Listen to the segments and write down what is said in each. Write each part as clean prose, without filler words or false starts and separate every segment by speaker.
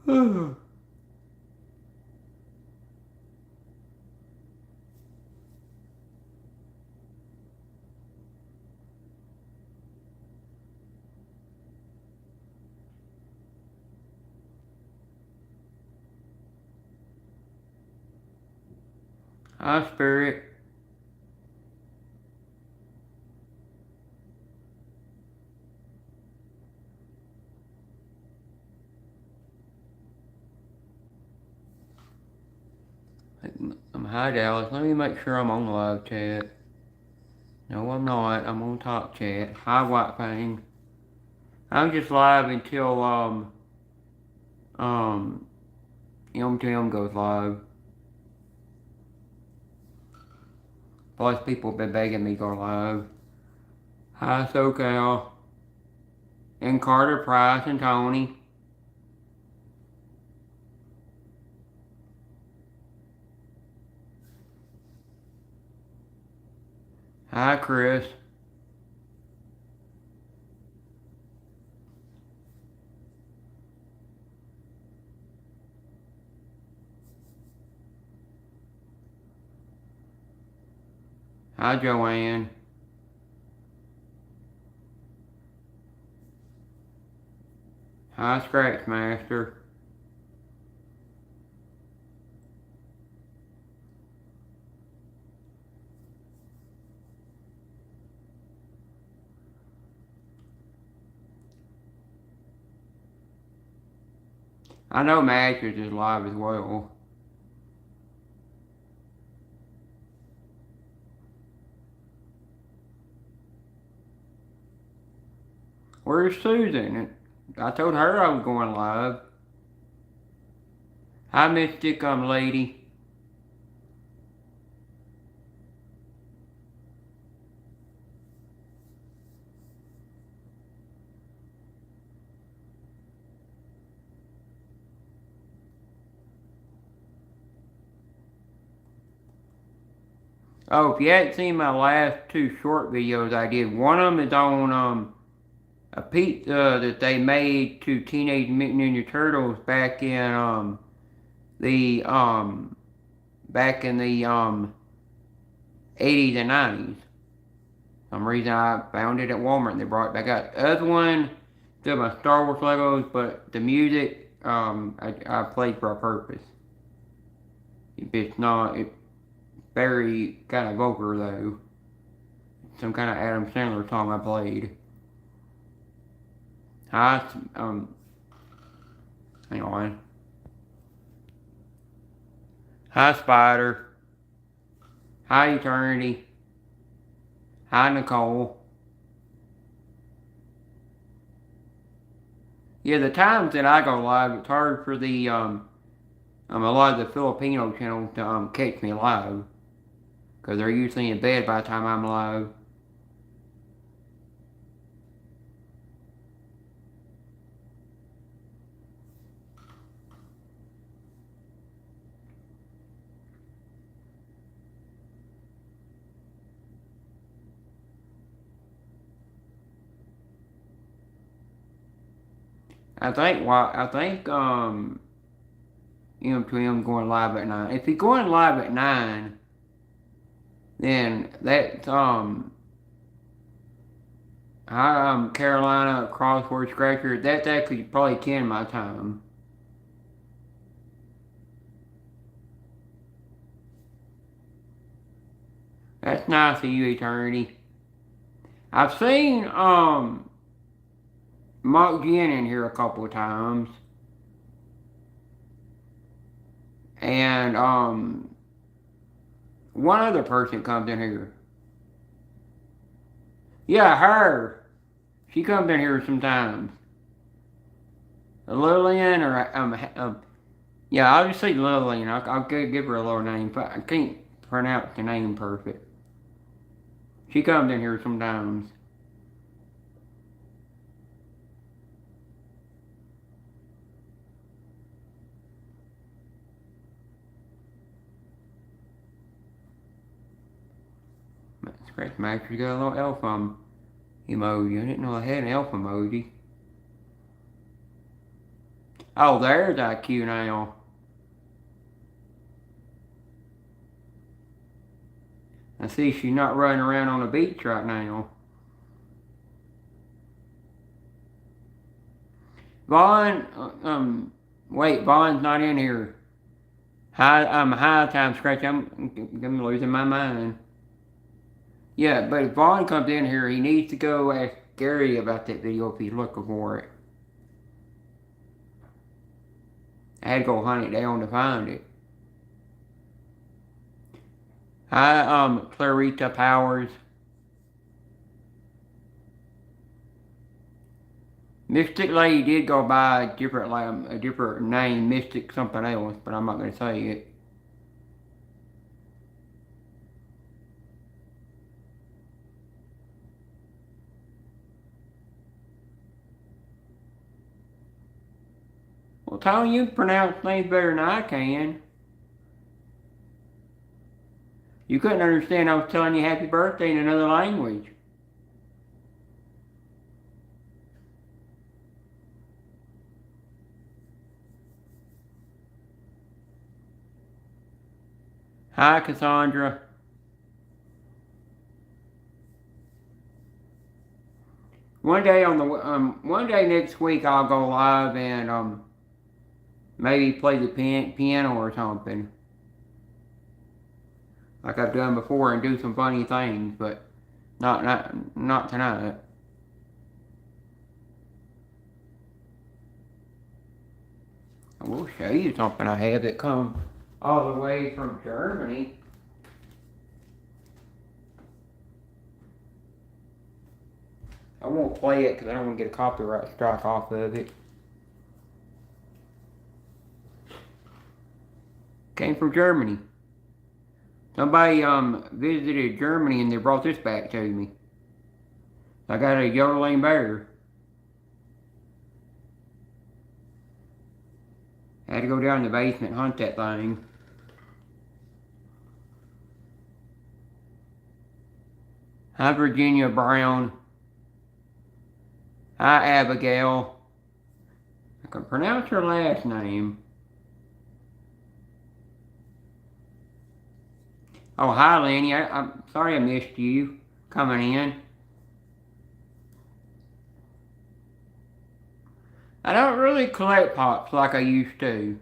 Speaker 1: Hi, Spirit. Hi, Dallas. Let me make sure I'm on live chat. No, I'm not. I'm on top chat. Hi, White Fang. I'm just live until um MTM goes live. Plus, people have been begging me to go live. Hi, SoCal. And Carter Price and Tony. Hi, Chris. Hi, Joanne. Hi, Scratch Master. I know Matches is live as well. Where's Susan? I told her I was going live. Hi, Mystic Lady. Oh, if you hadn't seen my last two short videos I did, one of them is on a pizza that they made to Teenage Mutant Ninja Turtles the back in the 80s and 90s. Some reason I found it at Walmart and they brought it back out. The other one, still my Star Wars Legos, but the music I played for a purpose. It's not, it's very kind of vulgar though. Some kind of Adam Sandler song I played. Hi, hang on. Hi, Spider. Hi, Eternity. Hi, Nicole. Yeah, the times that I go live, it's hard for the a lot of the Filipino channels to catch me live because they're usually in bed by the time I'm live. I think MTM going live at 9. If he's going live at 9, then that's Carolina Crossword Scratcher. That's actually probably 10 my time. That's nice of you, Eternity. I've seen Mark Jen in here a couple of times. And one other person comes in here. Yeah, her. She comes in here sometimes. Lillian or yeah, I'll just say Lillian. I'll give her a little name, but I can't pronounce the name perfect. She comes in here sometimes. Scratch Master's got a little elf emoji. I didn't know I had an elf emoji. Oh, there's IQ now. I see she's not running around on the beach right now. Vaughn, wait, Vaughn's not in here. High time scratch. I'm losing my mind. Yeah, but if Vaughn comes in here, he needs to go ask Gary about that video if he's looking for it. I had to go hunt it down to find it. Hi, Clarita Powers. Mystic Lady did go by a different name, Mystic something else, but I'm not going to say it. Well, Tony, you pronounce things better than I can. You couldn't understand I was telling you happy birthday in another language. Hi, Cassandra. One day next week I'll go live and maybe play the piano or something, like I've done before, and do some funny things, but not tonight. I will show you something I have that comes all the way from Germany. I won't play it because I don't want to get a copyright strike off of it. Came from Germany. Somebody visited Germany and they brought this back to me. I got a yodeling bear. I had to go down in the basement and hunt that thing. Hi, Virginia Brown. Hi, Abigail. I can pronounce her last name. Oh, hi, Lenny. I'm sorry I missed you coming in. I don't really collect pops like I used to.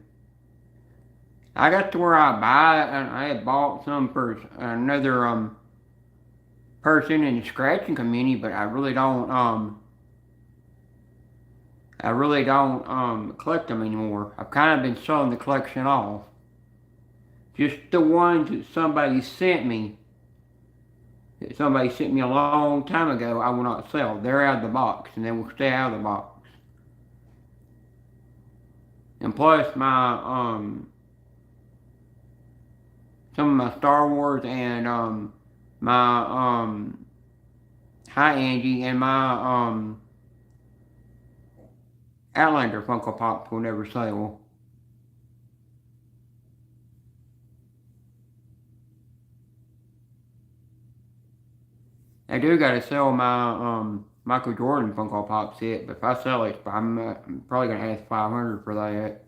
Speaker 1: I got to where I buy it, and I had bought some for another person in the scratching community, but I really don't collect them anymore. I've kind of been selling the collection off. Just the ones that somebody sent me a long time ago, I will not sell. They're out of the box, and they will stay out of the box. And plus, some of my Star Wars and my hi Angie, and my Outlander Funko Pops will never sell. I do gotta sell my Michael Jordan Funko Pop set, but if I sell it, I'm probably gonna ask $500 for that.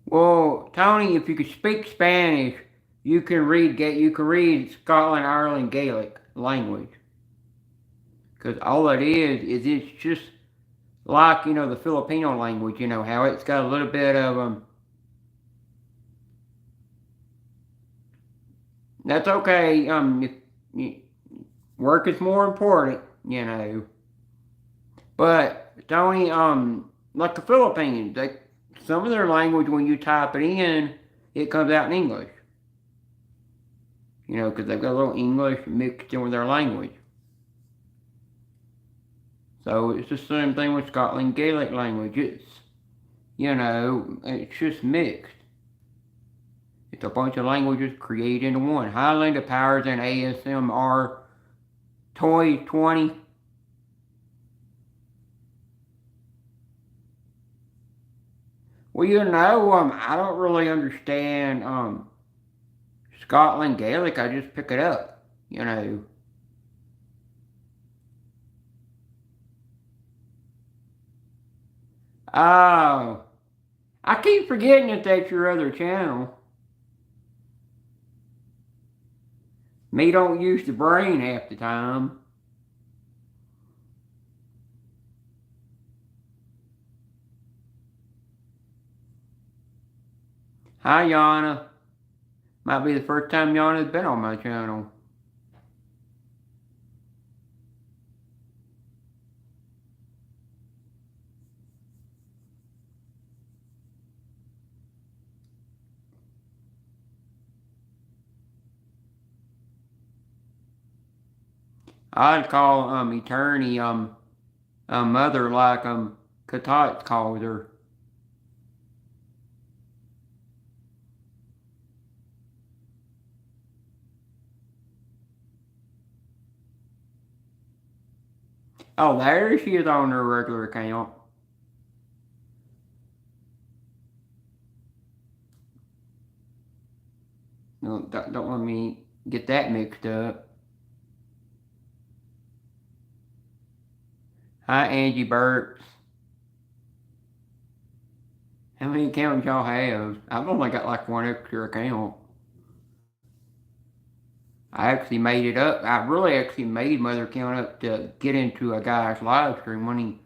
Speaker 1: Well, Tony, if you could speak Spanish, you can read Scotland Ireland Gaelic language. Because all it is it's just like the Filipino language. You know how it's got a little bit of. That's okay. If, work is more important, But Tony, like the Philippines, some of their language when you type it in, it comes out in English. Because they've got a little English mixed in with their language. So it's the same thing with Scotland Gaelic language. It's just mixed. It's a bunch of languages created into one. Highlander Powers and ASMR Toy 20. Well, I don't really understand Scotland Gaelic. I just pick it up. Oh, I keep forgetting that that's your other channel. Me don't use the brain half the time. Hi, Yana. Might be the first time Yana's been on my channel. I'd call Eternity mother like Katat calls her. Oh, there she is on her regular account. Don't let me get that mixed up. Hi, Angie Burks. How many accounts y'all have? I've only got like one extra account. I actually made it up. I really actually made Mother account up to get into a guy's live stream when he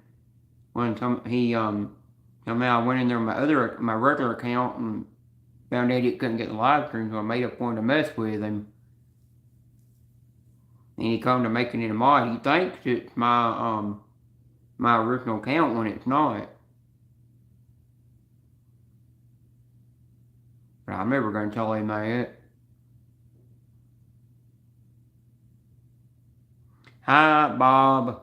Speaker 1: somehow went in there my regular account and found out he couldn't get the live stream, so I made up one to mess with him. And he come to making it a mod. He thinks it's my original account when it's not. But I'm never gonna tell him that. Hi, Bob.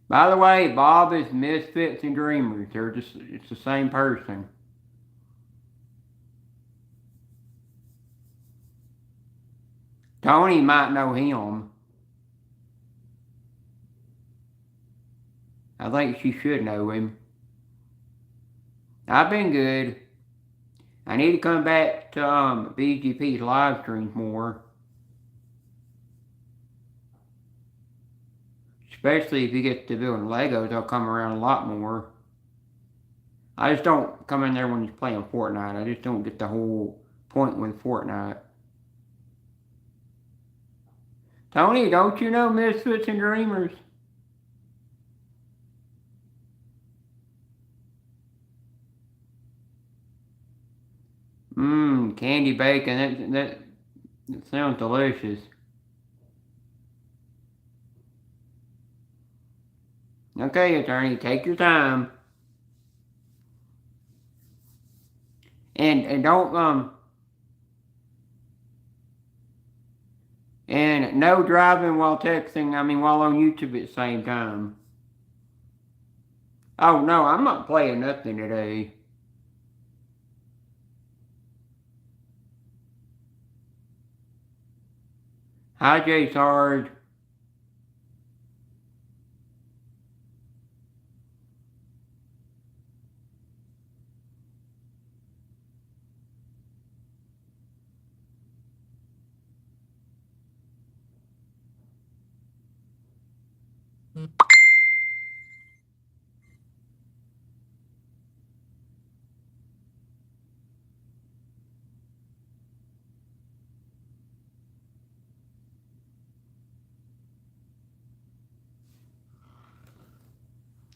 Speaker 1: By the way, Bob is Misfits and Dreamers. It's the same person. Tony might know him. I think she should know him. I've been good. I need to come back to BGP's live streams more. Especially if he gets to building Legos, I'll come around a lot more. I just don't come in there when he's playing Fortnite. I just don't get the whole point with Fortnite. Tony, don't you know Misfits and Dreamers? Mmm, candy bacon. That sounds delicious. Okay, attorney, take your time. And don't and no driving while texting, I mean while on YouTube at the same time. Oh no, I'm not playing nothing today. Hi Jay Sarge.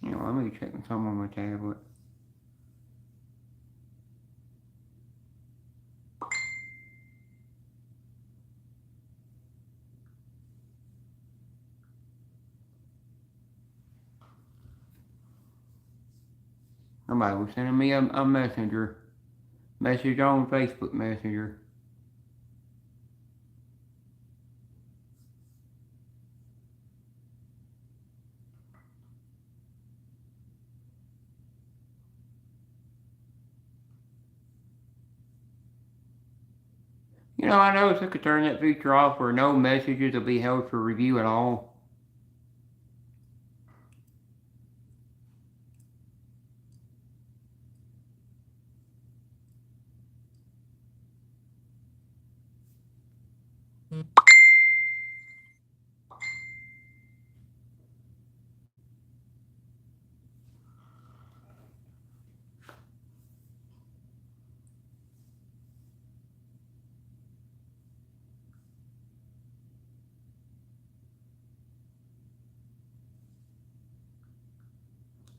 Speaker 1: You know, let me check something on my tablet. Somebody was sending me a message on Facebook Messenger. You know, I noticed I could turn that feature off where no messages will be held for review at all.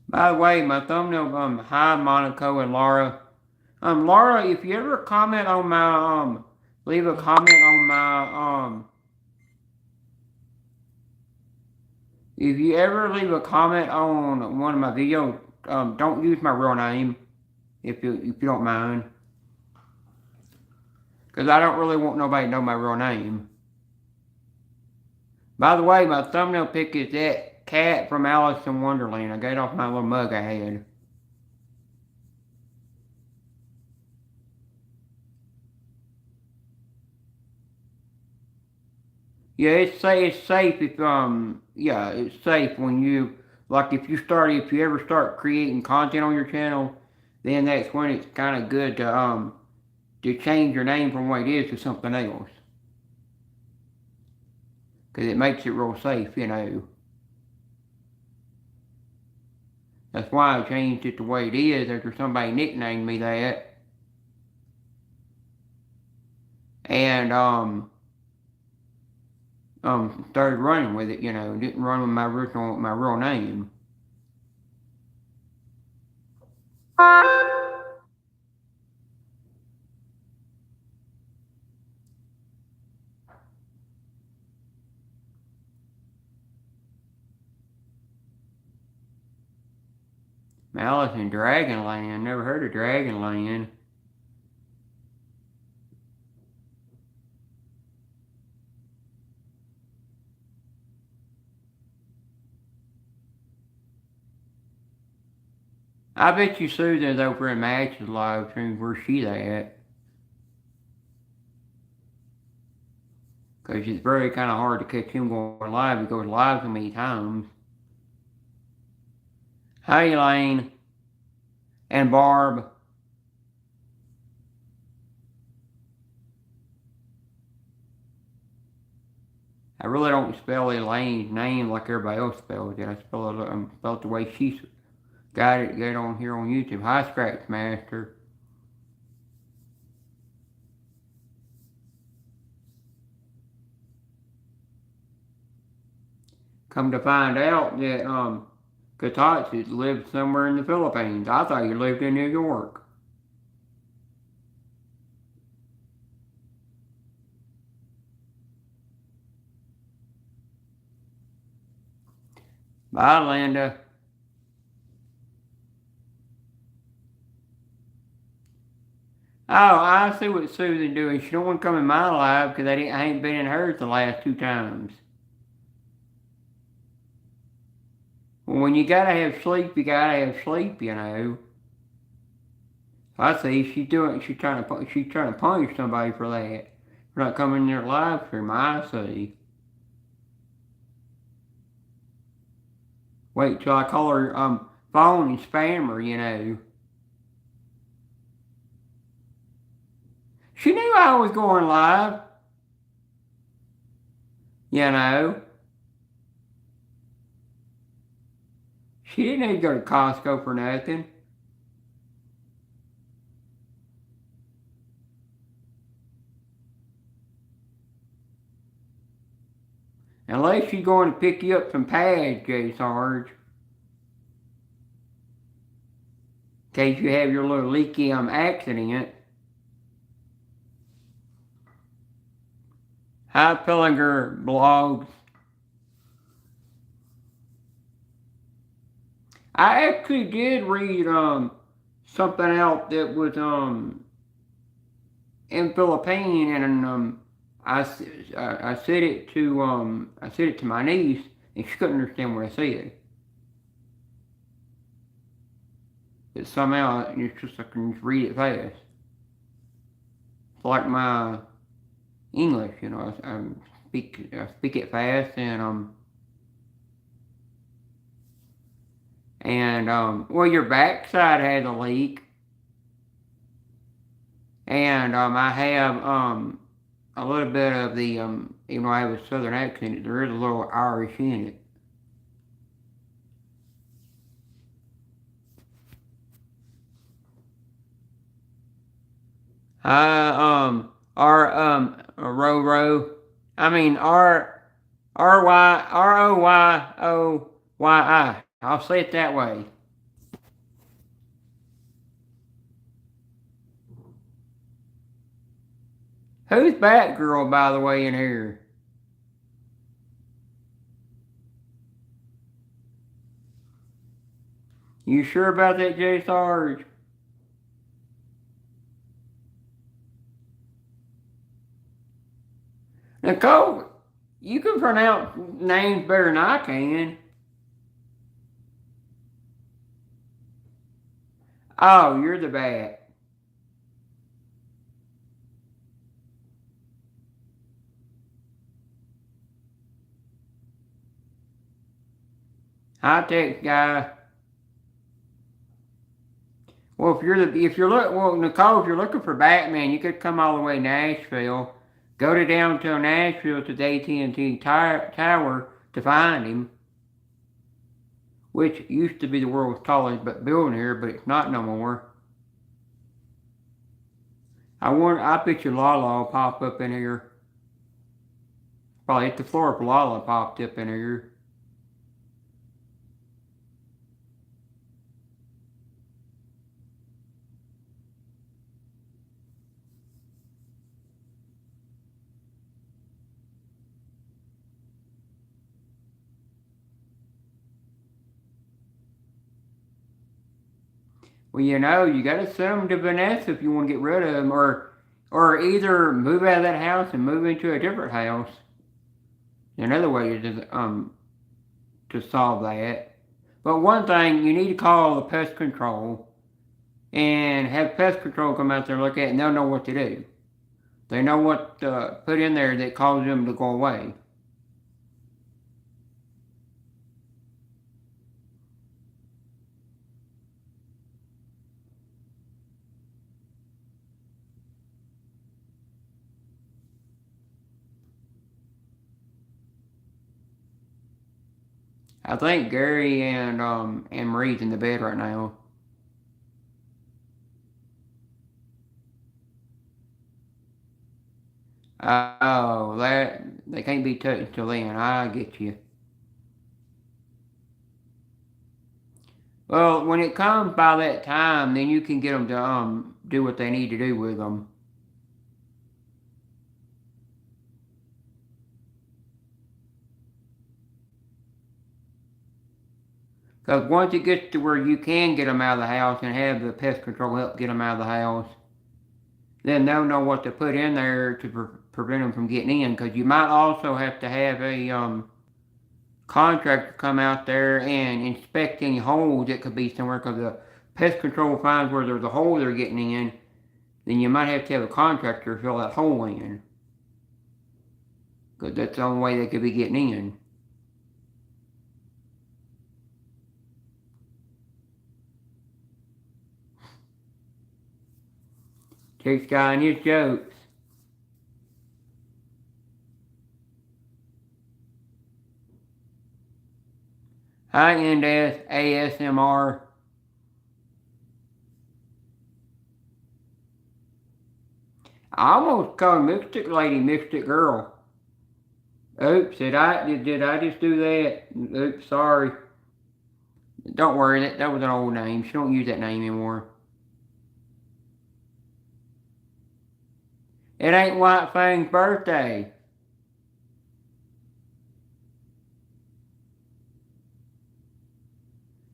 Speaker 1: By the way, my thumbnail, hi Monaco and Laura. Laura, if you ever comment on my, leave a comment on my, if you ever leave a comment on one of my videos, don't use my real name, if you don't mind. Because I don't really want nobody to know my real name. By the way, my thumbnail pic is that cat from Alice in Wonderland. I got it off my little mug I had. Yeah, it's safe if yeah, it's safe when you like if you ever start creating content on your channel, then that's when it's kind of good to change your name from what it is to something else, because it makes it real safe, you know. That's why I changed it the way it is after somebody nicknamed me that, and started running with it, you know, didn't run with my real name. Alice in Dragonland, never heard of Dragonland. I bet you Susan's over in Match's live stream. Where's she at? Because it's very kind of hard to catch him going live. He goes live so many times. Hey, Elaine. And Barb. I really don't spell Elaine's name like everybody else spells it. I spell it the way she got it on here on YouTube. Hi, Scratch Master. Come to find out that Katatsu lived somewhere in the Philippines. I thought you lived in New York. Bye, Linda. Oh, I see what Susan doing. She don't want to come in my live because I ain't been in hers the last 2 times. Well, when you gotta have sleep, you gotta have sleep, you know. I see she's trying to punish somebody for that. For not coming in their live stream. I see. Wait till I call her phone and spammer, you know. She knew I was going live. You know. She didn't need to go to Costco for nothing. Unless she's going to pick you up some pads, J. Sarge. In case you have your little leaky accident. Hi, Pillinger blogs. I actually did read something else that was in Philippine, and I said it to my niece, and she couldn't understand what I said. But somehow it's just I can just read it fast. It's like my English, you know. I speak it fast, and well, your backside has a leak, and I have a little bit of the even though I have a southern accent, there is a little Irish in it. Roro. I mean R Y R O Y O Y I. I'll say it that way. Who's Batgirl, by the way, in here? You sure about that, J Sarge? Nicole, you can pronounce names better than I can. Oh, you're the Bat. High tech guy. Well, Nicole, if you're looking for Batman, you could come all the way to Nashville, go to downtown Nashville to the AT&T Tower to find him, which used to be the world's tallest building here, but it's not no more. I bet you Lala will pop up in here. Probably hit the floor if Lala popped up in here. Well, you got to send them to Vanessa if you want to get rid of them, or either move out of that house and move into a different house. Another way to solve that. But one thing, you need to call the pest control and have pest control come out there and look at it, and they'll know what to do. They know what to put in there that causes them to go away. I think Gary and Marie's in the bed right now. Oh, that they can't be touched until then. I get you. Well, when it comes by that time, then you can get them to do what they need to do with them. Because once it gets to where you can get them out of the house and have the pest control help get them out of the house, then they'll know what to put in there to prevent them from getting in. Because you might also have to have a contractor come out there and inspect any holes that could be somewhere. Because the pest control finds where there's a hole they're getting in, then you might have to have a contractor fill that hole in. Because that's the only way they could be getting in. Takes guy and his jokes. High-end ASMR. I almost called Mystic Lady Mystic Girl. Oops, did I just do that? Oops, sorry. Don't worry, that was an old name. She don't use that name anymore. It ain't White Fang's birthday.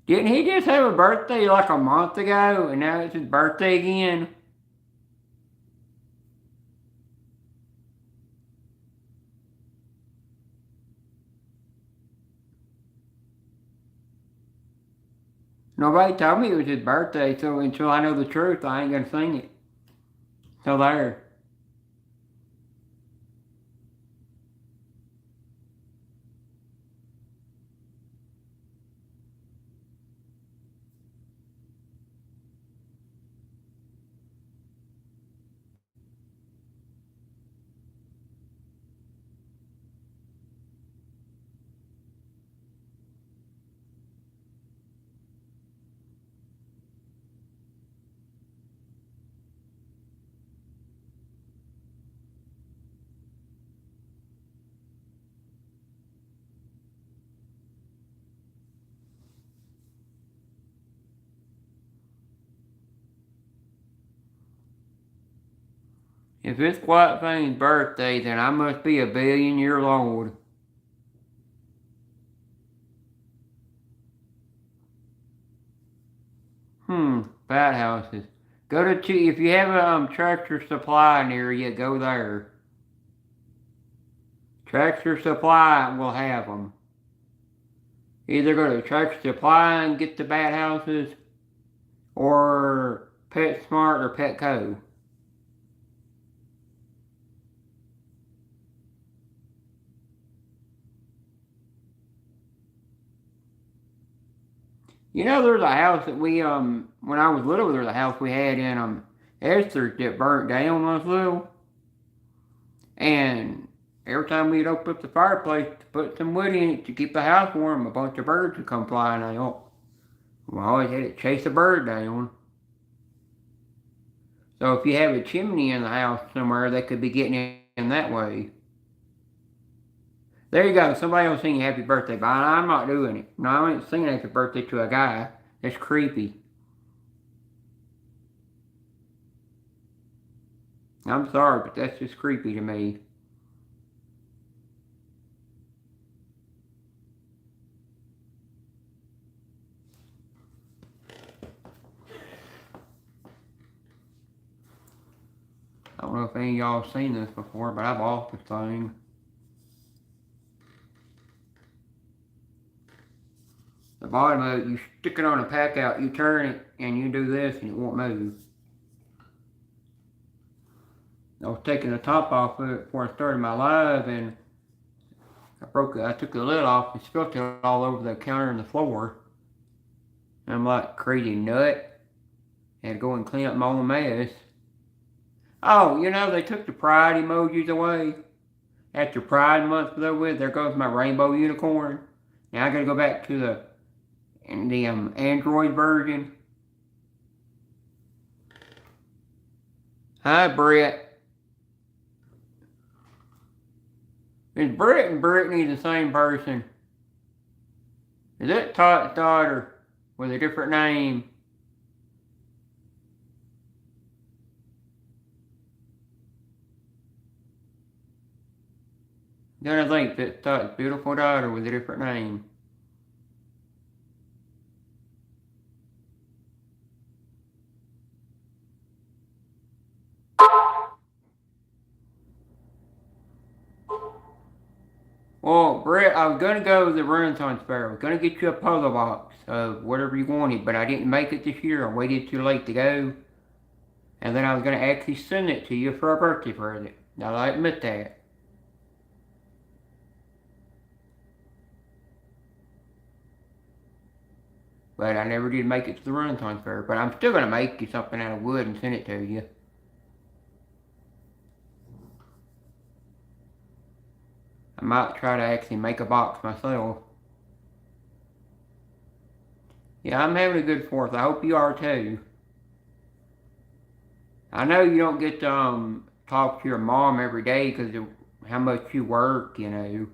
Speaker 1: Didn't he just have a birthday like a month ago, and now it's his birthday again? Nobody told me it was his birthday, so until I know the truth, I ain't gonna sing it. So there. If it's White Fane's birthday, then I must be a billion years old. Bat houses. Go to if you have a Tractor Supply near you, go there. Tractor Supply will have them. Either go to Tractor Supply and get the bat houses, or PetSmart or Petco. You know, there's a house that we when I was little, there's a house we had in Esther that burnt down when I was little, and every time we'd open up the fireplace to put some wood in it to keep the house warm, a bunch of birds would come flying out. We always had to chase a bird down. So if you have a chimney in the house somewhere, they could be getting in that way. There you go. Somebody will sing happy birthday, but I'm not doing it. No, I ain't singing happy birthday to a guy. That's creepy. I'm sorry, but that's just creepy to me. I don't know if any of y'all have seen this before, but I bought this thing. The bottom of it, you stick it on a pack out, you turn it, and you do this, and it won't move. I was taking the top off of it before I started my live, and I took the lid off and spilled it all over the counter and the floor. And I'm like crazy nut. Had to go and clean up my own mess. Oh, you know, they took the pride emojis away. After Pride Month was over with, there goes my rainbow unicorn. Now I gotta go back to the Android version. Hi, Brett. Is Brett and Brittany the same person? Is that Todd's daughter with a different name? Then I think that's Todd's beautiful daughter with a different name. Well, Brett, I was gonna go to the Renaissance Fair. I was gonna get you a puzzle box of whatever you wanted, but I didn't make it this year. I waited too late to go. And then I was gonna actually send it to you for a birthday present. Now I admit that. But I never did make it to the Renaissance Fair. But I'm still gonna make you something out of wood and send it to you. I might try to actually make a box myself. Yeah, I'm having a good 4th. I hope you are too. I know you don't get to talk to your mom every day because of how much you work, you know,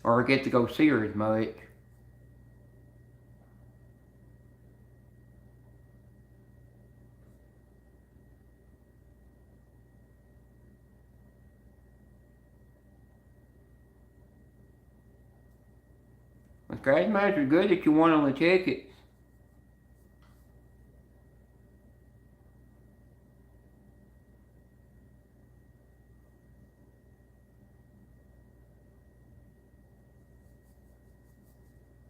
Speaker 1: or get to go see her as much. The scratch match are good that you won on the tickets.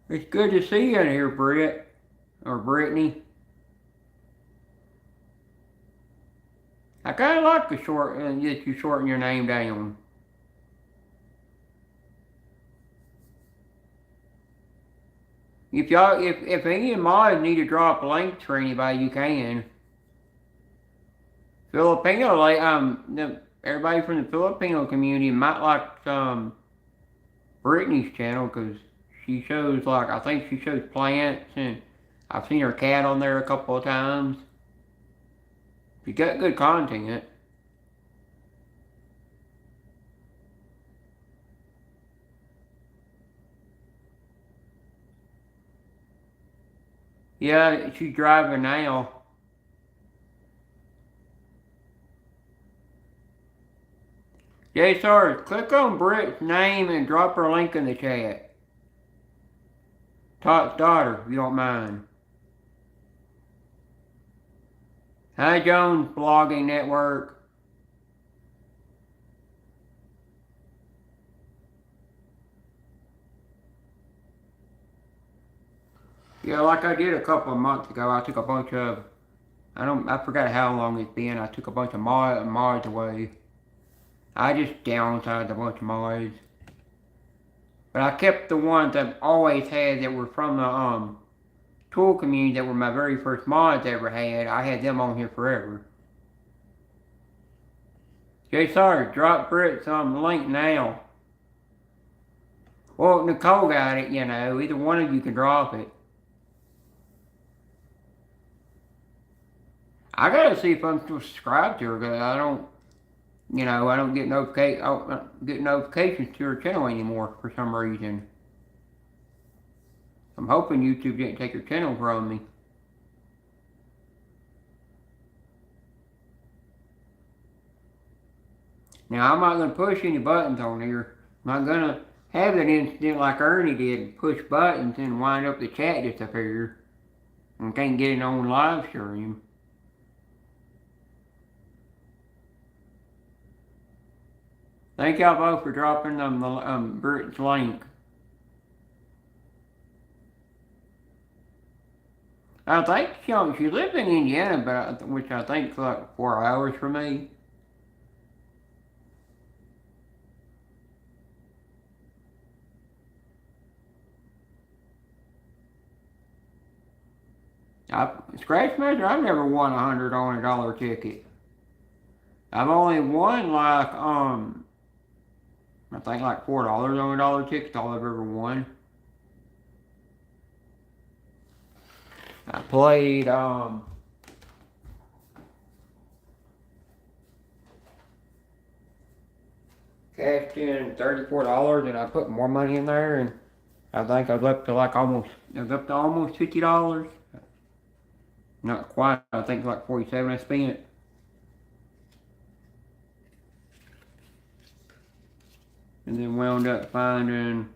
Speaker 1: It's good to see you in here, Brett. Or Brittany. I kinda like the short that you shorten your name down. If any of mods need to drop links for anybody, you can. Filipino, like everybody from the Filipino community might like Brittany's channel because she shows I think she shows plants, and I've seen her cat on there a couple of times. She got good content. Yeah, she's driving now. Jay Stars, click on Britt's name and drop her link in the chat. Todd's daughter, if you don't mind. Hi Jones Blogging Network. Yeah, like I did a couple of months ago, I took a bunch of, I forgot how long it's been, I took a bunch of mods away. I just downsized a bunch of mods. But I kept the ones I've always had that were from the tool community that were my very first mods I ever had. I had them on here forever. Jay Sarge, drop Britt some link now. Well, Nicole got it, you know. Either one of you can drop it. I gotta see if I'm still subscribed to her, because I don't, I don't get notifications to her channel anymore for some reason. I'm hoping YouTube didn't take her channel from me. Now, I'm not going to push any buttons on here. I'm not going to have an incident like Ernie did, push buttons and wind up the chat disappear. And can't get it on live stream. Thank y'all both for dropping Britt's link. I think she lives in Indiana, but which I think is like 4 hours from me. Scratchmaster, I've never won $100 on a dollar ticket. I've only won like I think like $4 on a dollar ticket. That's all I've ever won. I played cashed in $34 and I put more money in there and I think I was up to almost $50. Not quite, I think like 47 I spent. And then wound up finding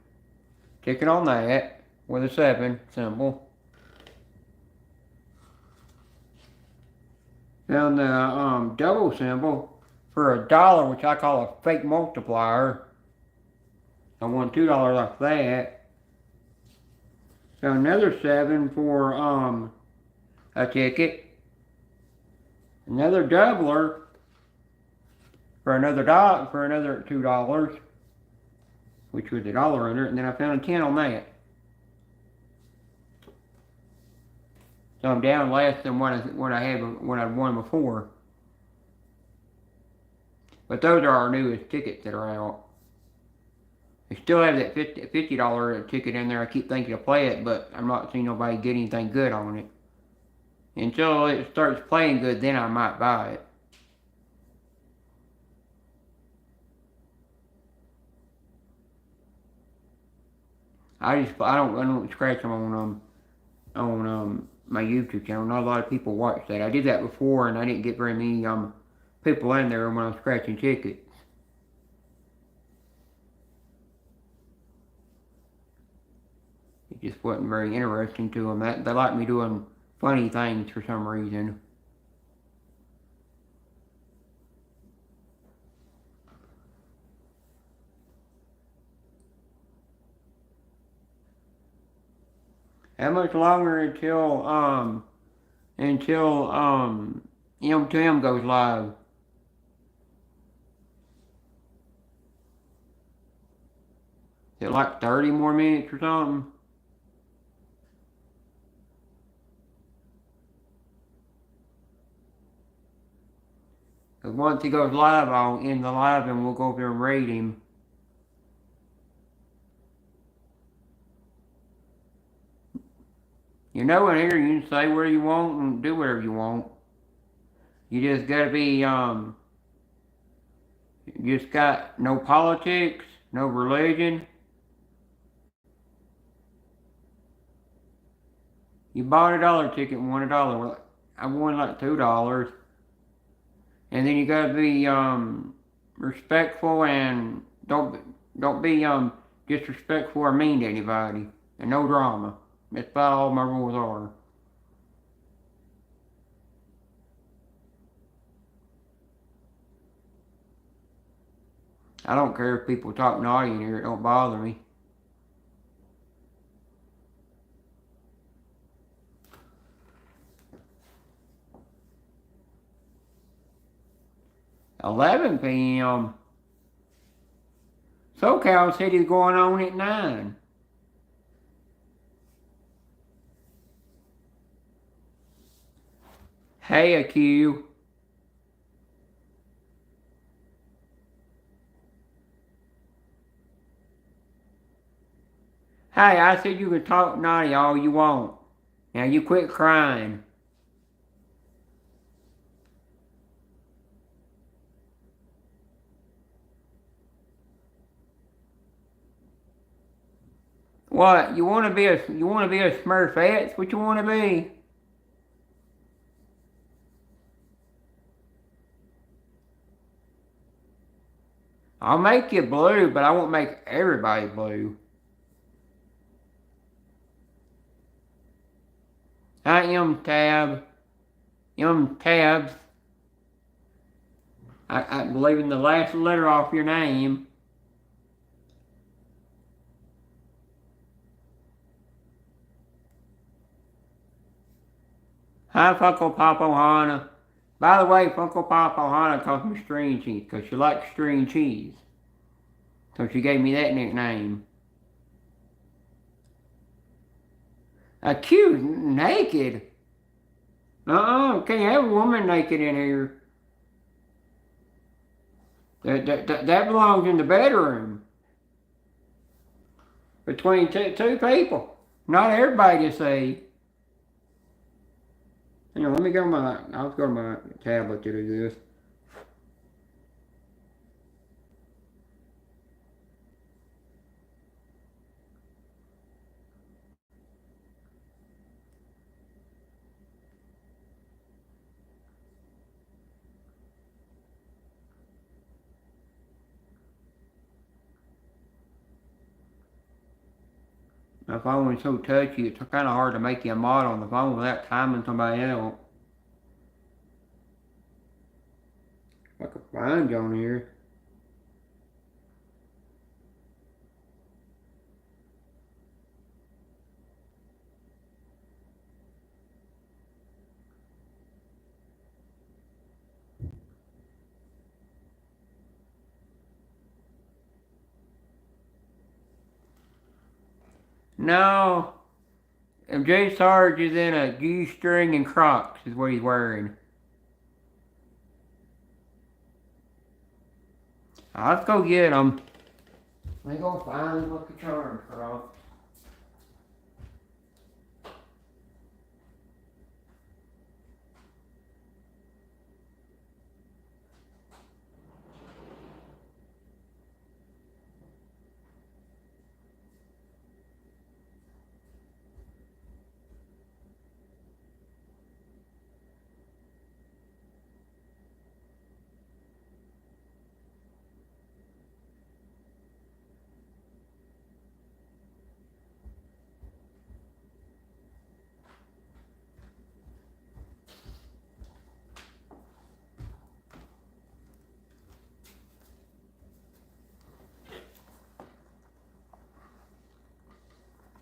Speaker 1: ticket on that with a 7 symbol. Found the double symbol for $1, which I call a fake multiplier. I won $2 off that. Found another 7 for a ticket. Another doubler for another $2, which was $1 under it, and then I found a 10 on that. So I'm down less than what I'd won before. But those are our newest tickets that are out. I still have that $50 ticket in there. I keep thinking to play it, but I'm not seeing nobody get anything good on it. Until it starts playing good, then I might buy it. I don't scratch them on my YouTube channel. Not a lot of people watch that. I did that before, and I didn't get very many people in there when I was scratching tickets. It just wasn't very interesting to them. They like me doing funny things for some reason. How much longer until M2M goes live? Is it like 30 more minutes or something? Because once he goes live, I'll end the live and we'll go over there and raid him. In here, you can say whatever you want and do whatever you want. You just gotta be, you just got no politics, no religion. You bought $1 ticket and won $1. I won like $2. And then you gotta be, respectful and don't be disrespectful or mean to anybody, and no drama. That's about all my rules are. I don't care if people talk naughty in here, it don't bother me. $11 p.m. SoCal City's going on at 9. Hey, AQ. Hey, I said you can talk naughty all you want. Now you quit crying. What? You want to be a Smurfette? What you want to be? I'll make you blue, but I won't make everybody blue. I am Tab. Tabs. I'm leaving the last letter off your name. Hi, Funko Pop Ohana. By the way, Funko Pop Ohana calls me string cheese because she likes string cheese. So she gave me that nickname. Accused naked? Can't have a woman naked in here. That belongs in the bedroom. Between two people. Not everybody to see. Hang on, let me go to I'll go to my tablet to do this. My phone is so touchy, it's kind of hard to make you a mod on the phone without timing somebody else. I can find you on here. No. If Jay Sarge is in a G-string and Crocs is what he's wearing. Let's go get him. Let me go find Lucky Charms, Crocs.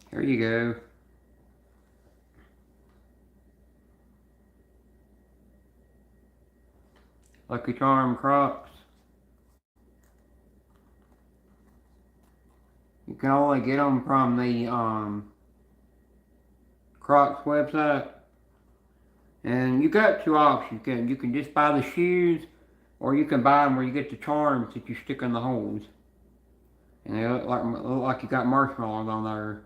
Speaker 1: Here you go. Lucky Charm Crocs. You can only get them from the Crocs website. And you got two options. You can just buy the shoes, or you can buy them where you get the charms that you stick in the holes. And they look like you got marshmallows on there.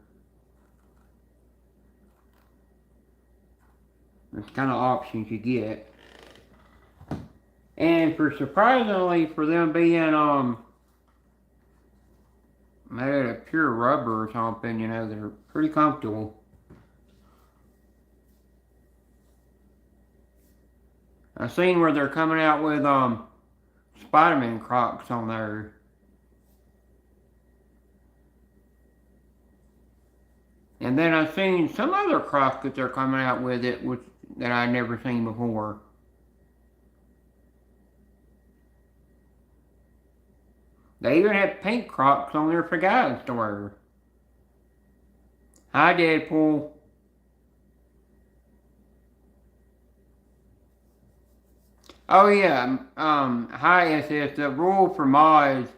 Speaker 1: That's the kind of options you get. And surprisingly for them being made out of pure rubber or something, you know, they're pretty comfortable. I've seen where they're coming out with Spider-Man Crocs on there. And then I've seen some other Crocs that they're coming out with it, which that I'd never seen before. They even have pink Crocs on there for guys to wear. Hi, Deadpool. Oh yeah, hi SS. The rule for mods,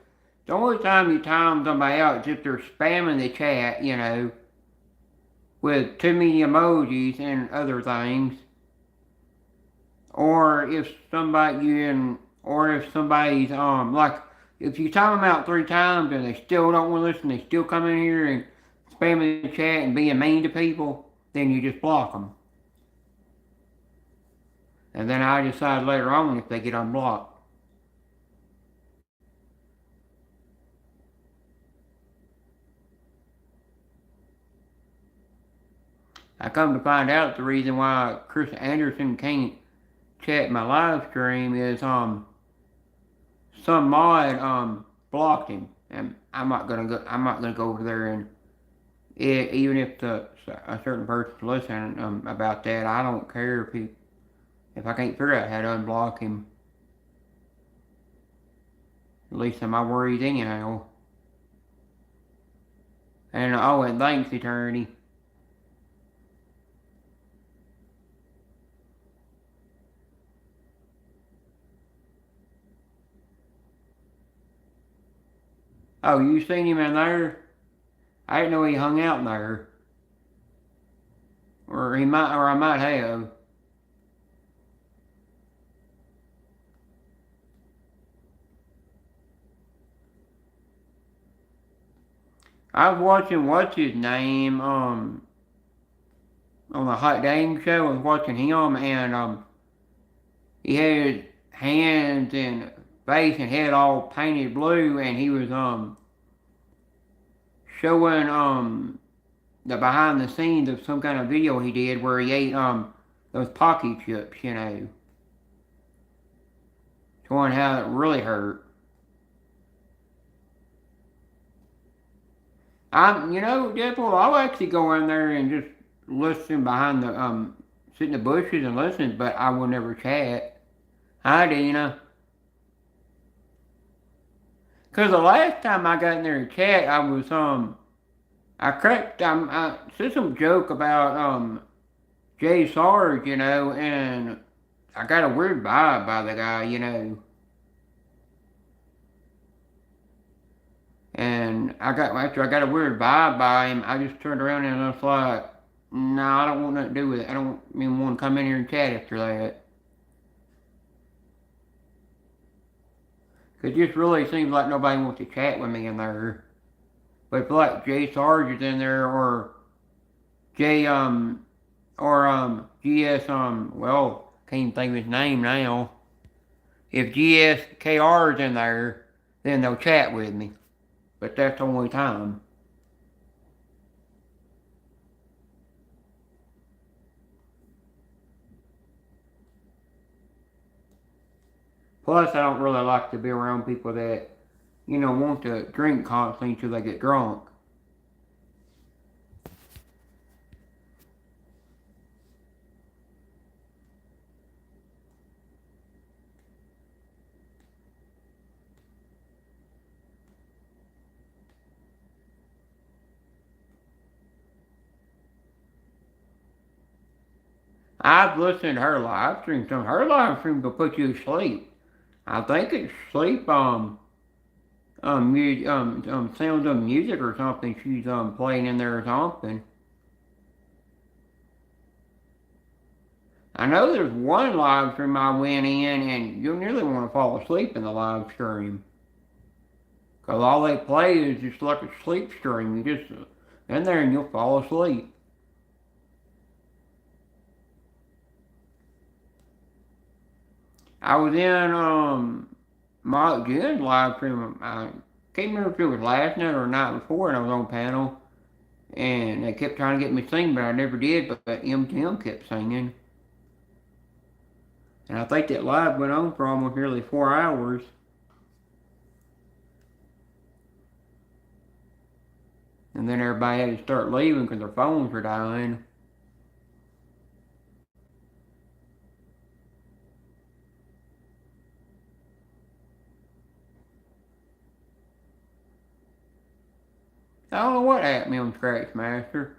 Speaker 1: the only time you time somebody out is if they're spamming the chat, with too many emojis and other things. Or if somebody's, like, if you time them out 3 times and they still don't want to listen, they still come in here and spamming the chat and being mean to people, then you just block them. And then I decide later on if they get unblocked. I come to find out the reason why Chris Anderson can't chat my live stream is some mod blocked him, and I'm not gonna go over there and even if a certain person's listening about that. I don't care if I can't figure out how to unblock him. At least I'm not worried anyhow. And thanks, Eternity. Oh, you seen him in there? I didn't know he hung out in there. Or I might have. I was watching what's his name, on the Hot Dang show. I was watching him, and he had his hands and face and head all painted blue, and he was showing the behind the scenes of some kind of video he did where he ate those Pocky chips, showing how it really hurt. Deadpool, I'll actually go in there and just listen behind sit in the bushes and listen, but I will never chat. Hi, Dina. Cause the last time I got in there to chat, I said some joke about Jay Sarge, and I got a weird vibe by the guy. And after I got a weird vibe by him, I just turned around and I was like, no, I don't want nothing to do with it. I don't even want to come in here and chat after that. It just really seems like nobody wants to chat with me in there. But if like Jay Sarge is in there or J or GS well, can't even think of his name now. If GSKR is in there, then they'll chat with me. But that's the only time. Plus, I don't really like to be around people that, want to drink constantly until they get drunk. I've listened to her live stream. Some her live stream will put you to sleep. I think it's sleep sounds of music or something she's playing in there or something. I know there's one live stream I went in and you nearly want to fall asleep in the live stream. Cause all they play is just like a sleep stream. You just in there and you'll fall asleep. I was in Mark Jen's live stream. I can't remember if it was last night or the night before, and I was on panel, and they kept trying to get me to sing, but I never did. But M kept singing, and I think that live went on for almost nearly 4 hours. And then everybody had to start leaving because their phones were dying. I don't know what happened to him, Scratch Master,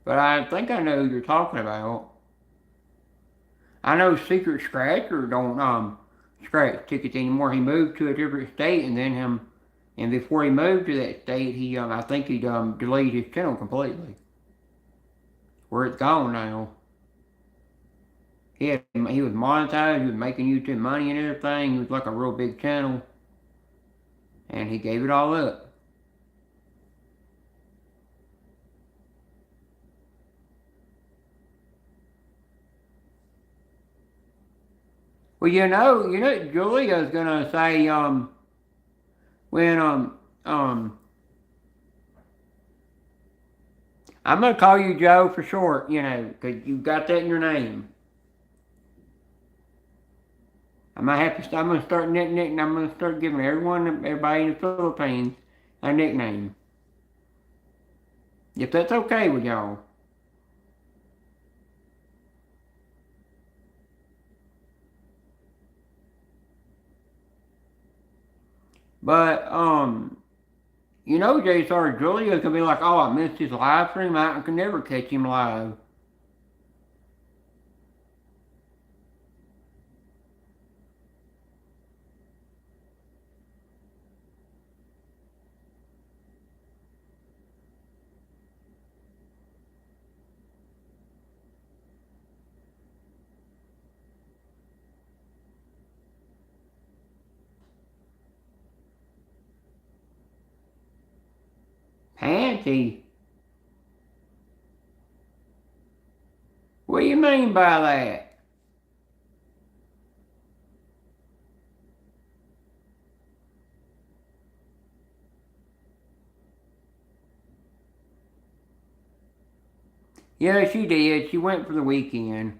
Speaker 1: but I think I know who you're talking about. I know Secret Scratcher don't scratch tickets anymore. He moved to a different state, and then and before he moved to that state, he I think he deleted his channel completely. Where it's gone now. He was monetized. He was making YouTube money and everything. He was like a real big channel, and he gave it all up. Well, Julia's gonna say when I'm gonna call you Joe for short, 'cause you got that in your name. I'm gonna start I'm gonna start giving everybody in the Philippines a nickname. If that's okay with y'all. But JSR Julia's gonna be like, oh, I missed his live stream. I can never catch him live. Panty? What do you mean by that? Yeah, she did. She went for the weekend.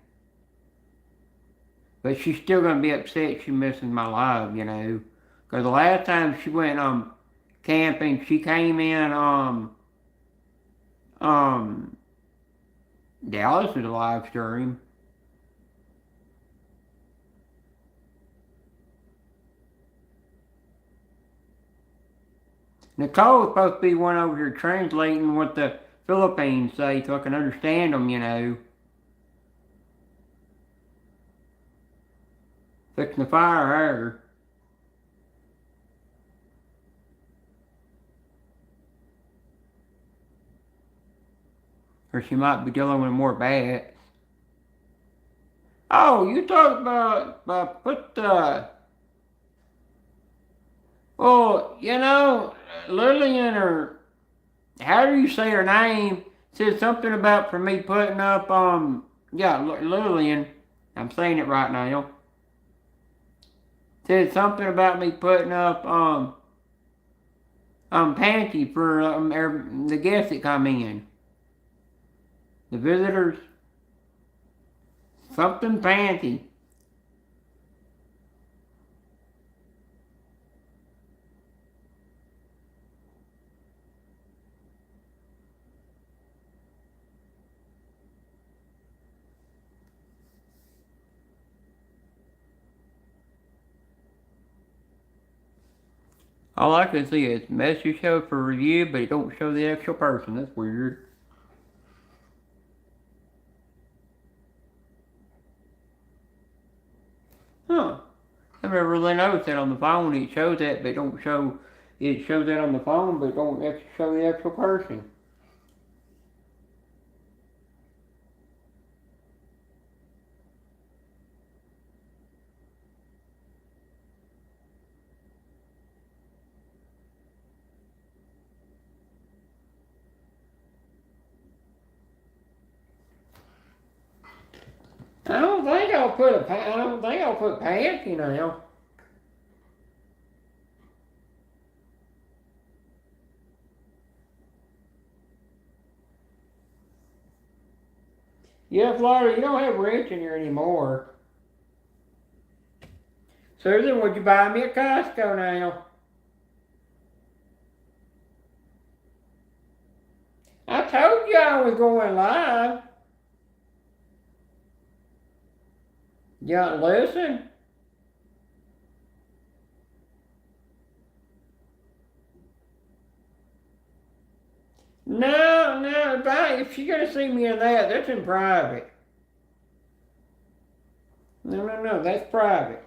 Speaker 1: But she's still gonna be upset she's missing my live, Because the last time she went camping, she came in um Dallas was a live stream. Nicole's supposed to be one over here translating what the Philippines say so I can understand them, Fixing to fire her. Or she might be dealing with more bats. Oh, you talked about put the. Well, Lillian, or how do you say her name, said something about for me putting up, yeah, Lillian, I'm saying it right now, said something about me putting up, panty for the guests that come in, the visitors, something panty. All I can see is message show for review, but it don't show the actual person. That's weird. Huh. I've never really noticed that on the phone. It shows that, but it don't show. It shows that on the phone, but it don't actually show the actual person. I don't think I'll put panty now. Yeah, Florida, you don't have rich in here anymore. Susan, would you buy me at Costco now? I told you I was going live. You don't listen? No, no, if she's gonna see me in that, that's in private. No, no, no, that's private.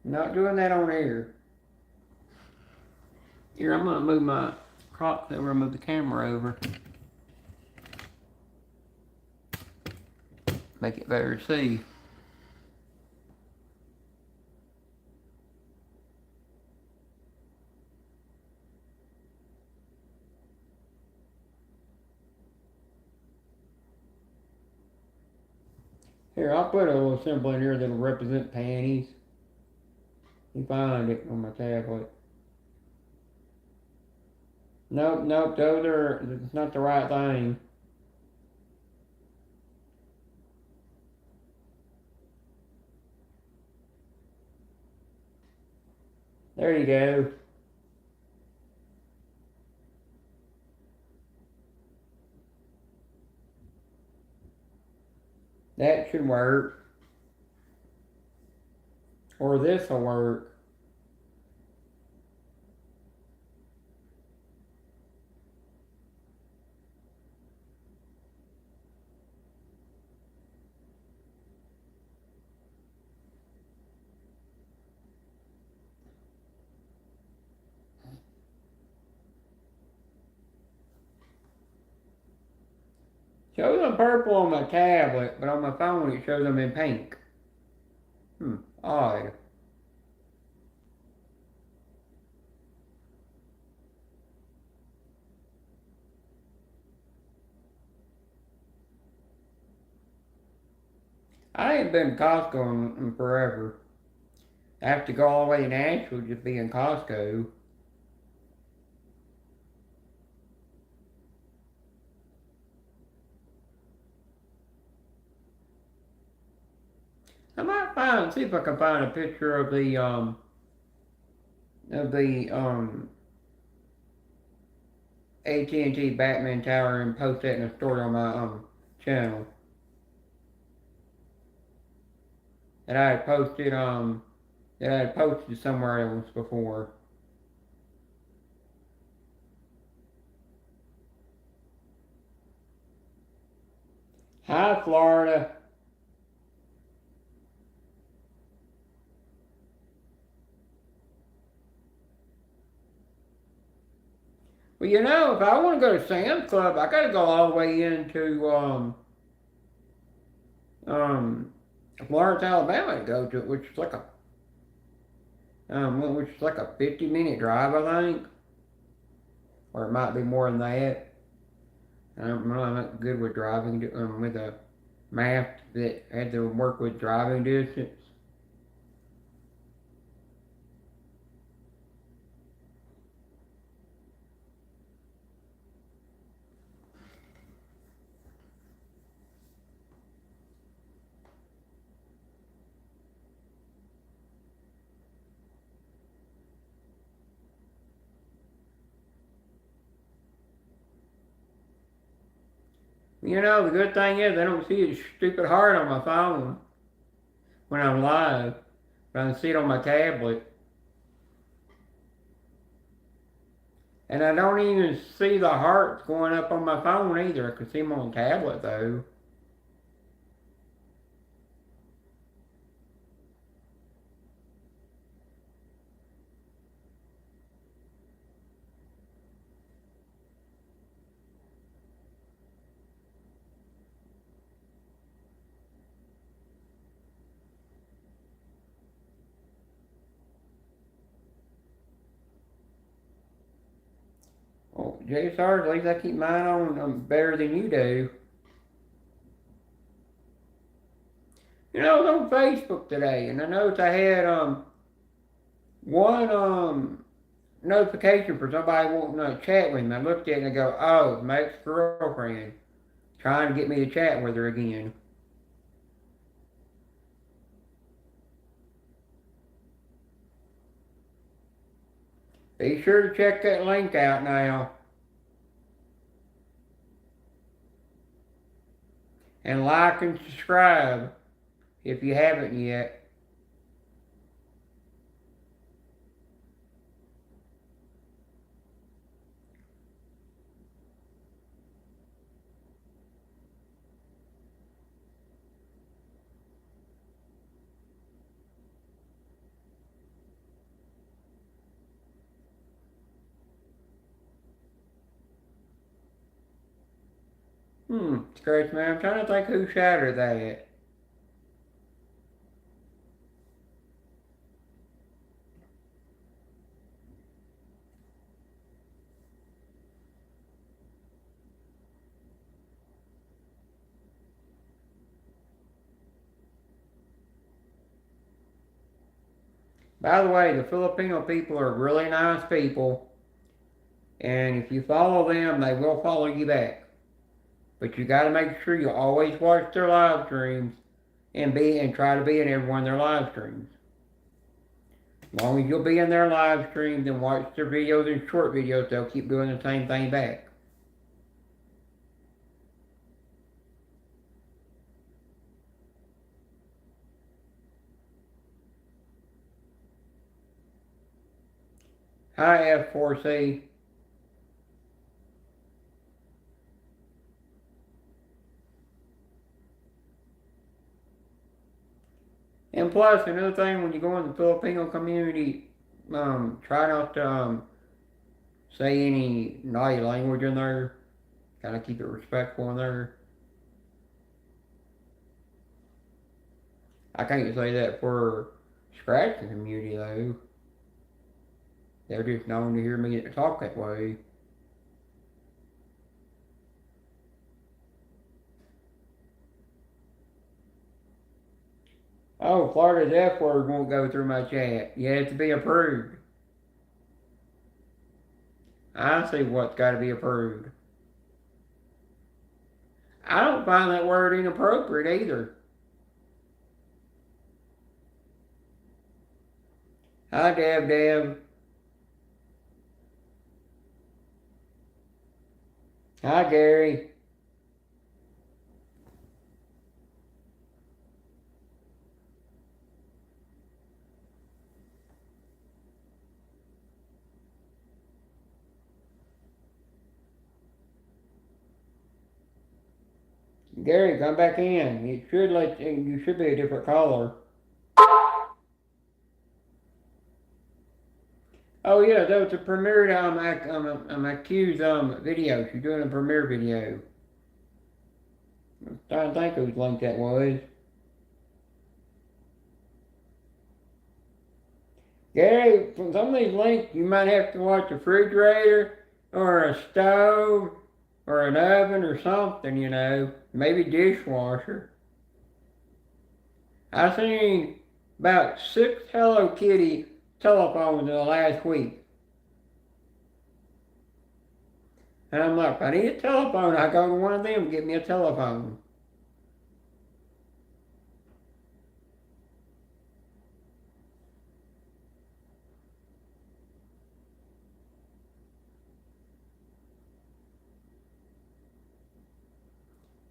Speaker 1: I'm not doing that on air. Here, I'm gonna move my crock over, move the camera over. Make it better to see. Here, I'll put a little symbol in here that'll represent panties. You find it on my tablet. Nope, nope, it's not the right thing. There you go. That should work. Or this will work. Shows them purple on my tablet, but on my phone it shows them in pink. Odd. I ain't been to Costco in forever. I have to go all the way to Nashville just be in Costco. I might see if I can find a picture of the AT&T Batman Tower and post that in a story on my channel. That I had posted somewhere else before. Hi, Florida. Well, if I want to go to Sam's Club, I gotta go all the way into Florence, Alabama to go to it, which is like a 50-minute drive, I think, or it might be more than that. I'm not good with driving with a map that had to work with driving distance. The good thing is I don't see a stupid heart on my phone when I'm live, but I can see it on my tablet. And I don't even see the hearts going up on my phone either. I can see them on the tablet though. Oh, JSR, at least I keep mine on better than you do. I was on Facebook today, and I noticed I had one notification for somebody wanting to chat with me. I looked at it and I go, oh, my ex-girlfriend trying to get me to chat with her again. Be sure to check that link out now. and like and subscribe if you haven't yet. Scratch man, I'm trying to think who shattered that. By the way, the Filipino people are really nice people, and if you follow them, they will follow you back. But you got to make sure you always watch their live streams and try to be in every one of their live streams. As long as you'll be in their live streams and watch their videos and short videos, they'll keep doing the same thing back. Hi F4C. And plus, another thing, when you go in the Filipino community, try not to say any naughty language in there. Gotta keep it respectful in there. I can't say that for Scratching community though. They're just known to hear me talk that way. Oh, Florida's F word won't go through my chat. You have to be approved. I see what's got to be approved. I don't find that word inappropriate either. Hi, Deb. Hi, Gary. Gary, come back in. You should be a different caller. Oh yeah, that was a premiere. I'm accused video. She's doing a premiere video. I'm trying to think whose link that was. Gary, from some of these links, you might have to watch a refrigerator or a stove or an oven or something, maybe dishwasher. I seen about 6 Hello Kitty telephones in the last week. And I'm like, if I need a telephone, I go to one of them and get me a telephone.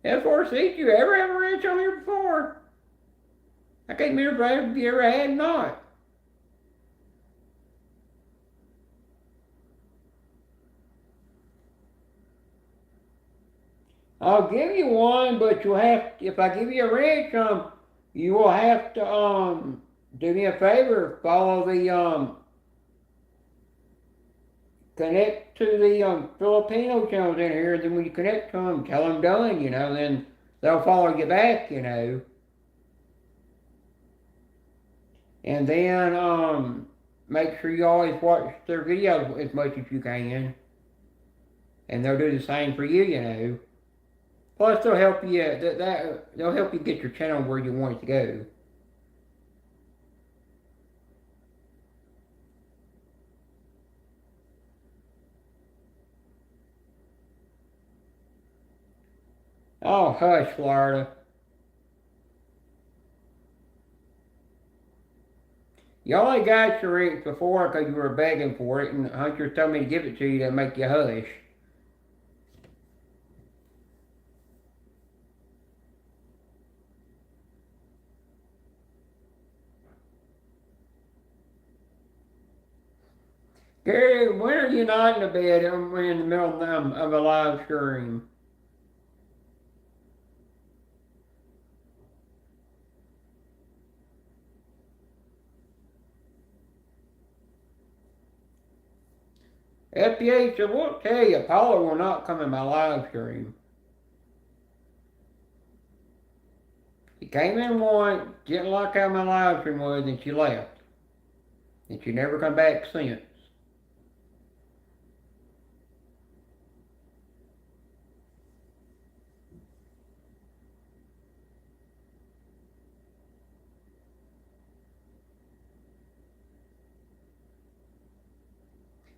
Speaker 1: F4C, did you ever have a wrench on here before? I can't remember if you ever had or not. I'll give you one, but if I give you a wrench, you will have to, do me a favor, follow the, connect to the, Filipino channels in here, then when you connect to them, tell them done, then they'll follow you back, And then, make sure you always watch their videos as much as you can. And they'll do the same for you, Plus, they'll help you. They'll help you get your channel where you want it to go. Oh, hush, Florida. You only got your wrench before because you were begging for it, and Hunter told me to give it to you to make you hush. Gary, when are you not in the bed in the middle of a live stream? FPH, I won't tell you, Paula will not come in my live stream. She came in once, didn't like how my live stream was, and she left. And she never come back since.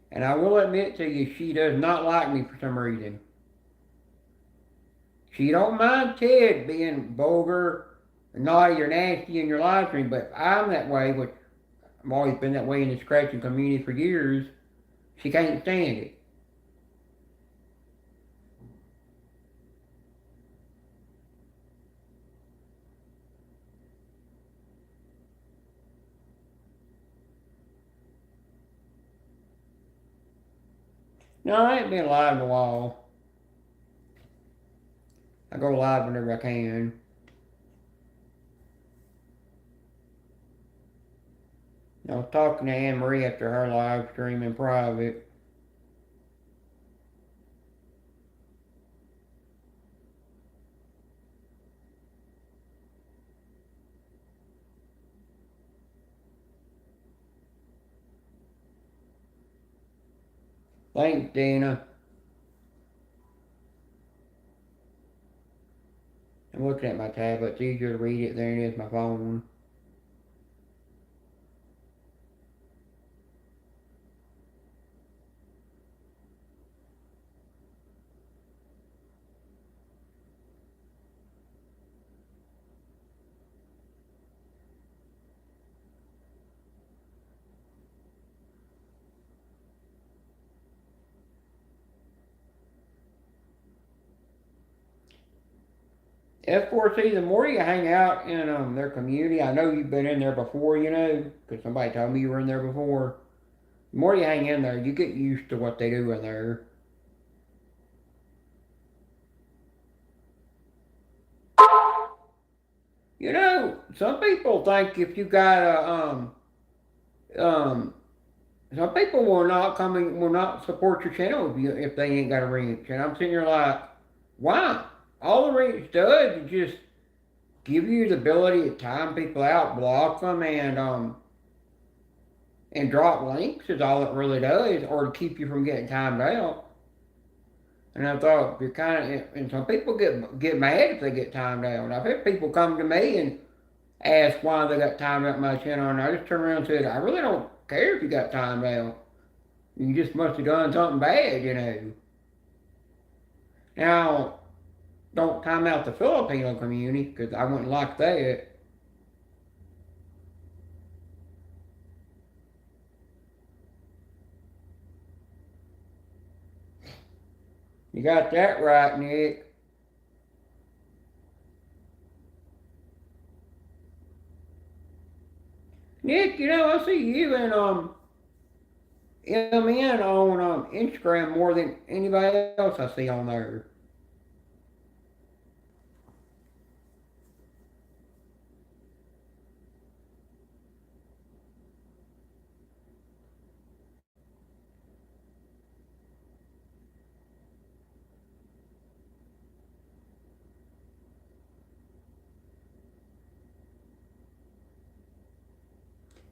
Speaker 1: And I will admit to you, she does not like me for some reason. She don't mind Ted being vulgar, naughty, or nasty in your live stream, but if I'm that way, which I've always been that way in the scratching community for years, she can't stand it. No, I ain't been live in a while. I go live whenever I can. I was talking to Anne Marie after her live stream in private. Thanks, Dina. I'm looking at my tablet. It's easier to read it than it is my phone. F4C, the more you hang out in their community, I know you've been in there before, because somebody told me you were in there before. The more you hang in there, you get used to what they do in there. Some people think if you got um, some people will not support your channel if they ain't got a reach. And I'm sitting here like, why? All the reach does is just give you the ability to time people out, block them, and drop links is all it really does, or to keep you from getting timed out. And I thought you're kind of, and some people get mad if they get timed out. I've had people come to me and ask why they got timed out my channel, and I just turned around and said, I really don't care if you got timed out. You just must have done something bad. Now, don't time out the Filipino community, because I wouldn't like that. You got that right, Nick. Nick, I see you and MN on Instagram more than anybody else I see on there.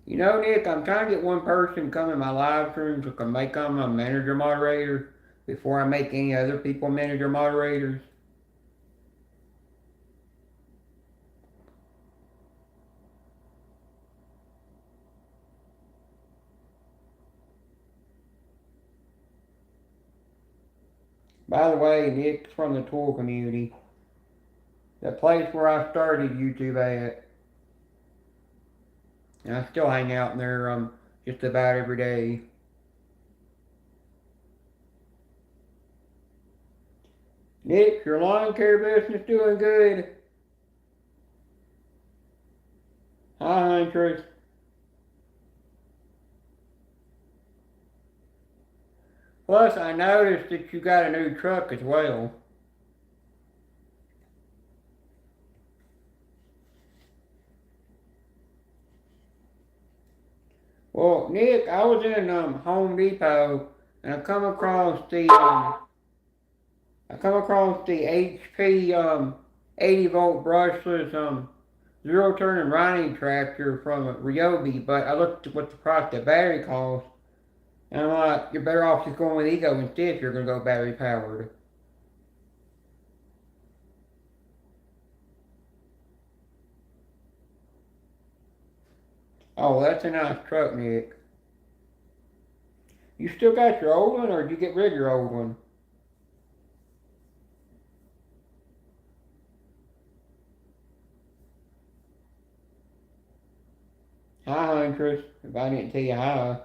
Speaker 1: Nick, I'm trying to get one person come in my live stream so I can make them a manager moderator before I make any other people manager moderators. By the way, Nick's from the tool community. The place where I started YouTube at. And I still hang out in there just about every day. Nick, your lawn care business doing good? Hi, Huntress. Plus, I noticed that you got a new truck as well. Well, Nick, I was in Home Depot and I come across the HP 80 volt brushless zero turn and riding tractor from Ryobi, but I looked at what the price of the battery cost, and I'm like, you're better off just going with Ego instead if you're gonna go battery powered. Oh, that's a nice truck, Nick. You still got your old one, or did you get rid of your old one? Hi, Huntress. If I didn't tell you hi.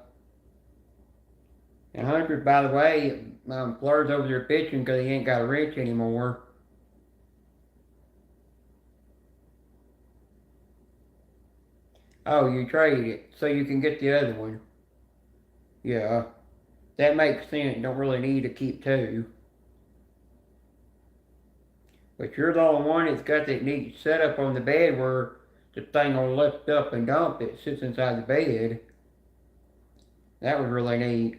Speaker 1: And Huntress, by the way, Blur's over there bitching because he ain't got a wrench anymore. Oh, you traded it so you can get the other one. Yeah, that makes sense. Don't really need to keep two. But you're the only one that's got that neat setup on the bed where the thing will lift up and dump. It sits inside the bed. That was really neat.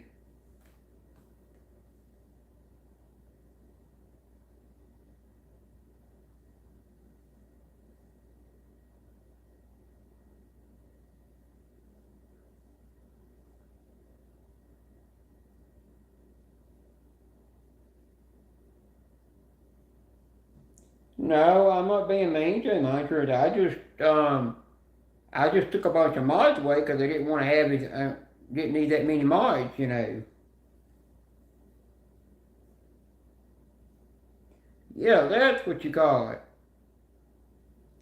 Speaker 1: No, I'm not being mean to him, Hunter. I just took a bunch of mods away because I didn't want to have it. Didn't need that many mods. Yeah, that's what you call it.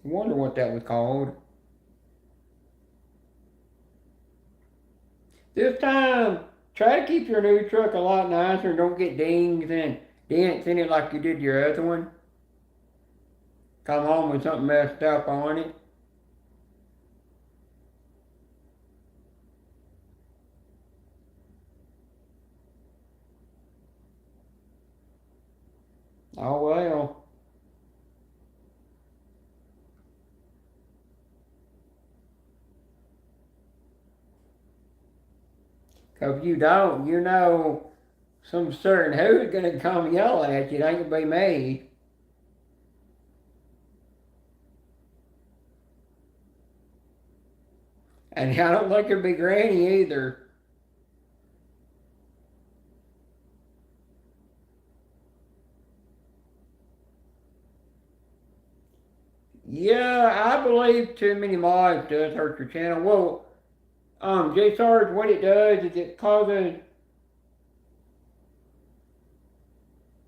Speaker 1: I wonder what that was called. This time, try to keep your new truck a lot nicer and don't get dings and dents in it like you did your other one. Come home with something messed up on it. Oh well. Cause if you don't, some certain who's gonna come yell at you. It ain't gonna be me. And I don't think it'll be Granny either. Yeah, I believe too many mods does hurt your channel. Well, J Sarge, what it does is it causes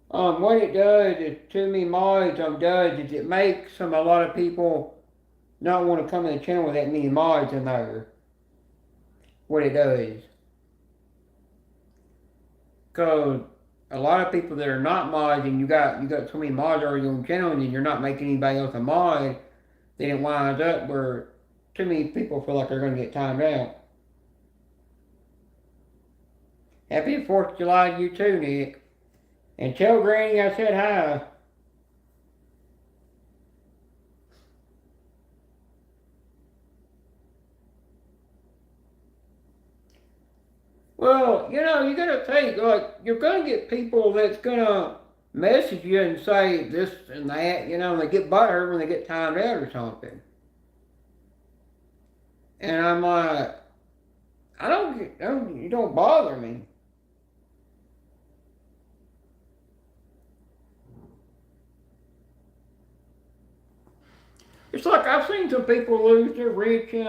Speaker 1: what it does is too many mods does is it makes a lot of people not want to come to the channel with that many mods in there. What it does. Cause a lot of people that are not mods and you got so many mods already on the channel and you're not making anybody else a mod, then it winds up where too many people feel like they're gonna get timed out. Happy 4th of July to you too, Nick. And tell Granny I said hi. Well, you gotta think, like, you're gonna get people that's gonna message you and say this and that, and they get butthurt when they get timed out or something. And I'm like, you don't bother me. It's like I've seen some people lose their reach in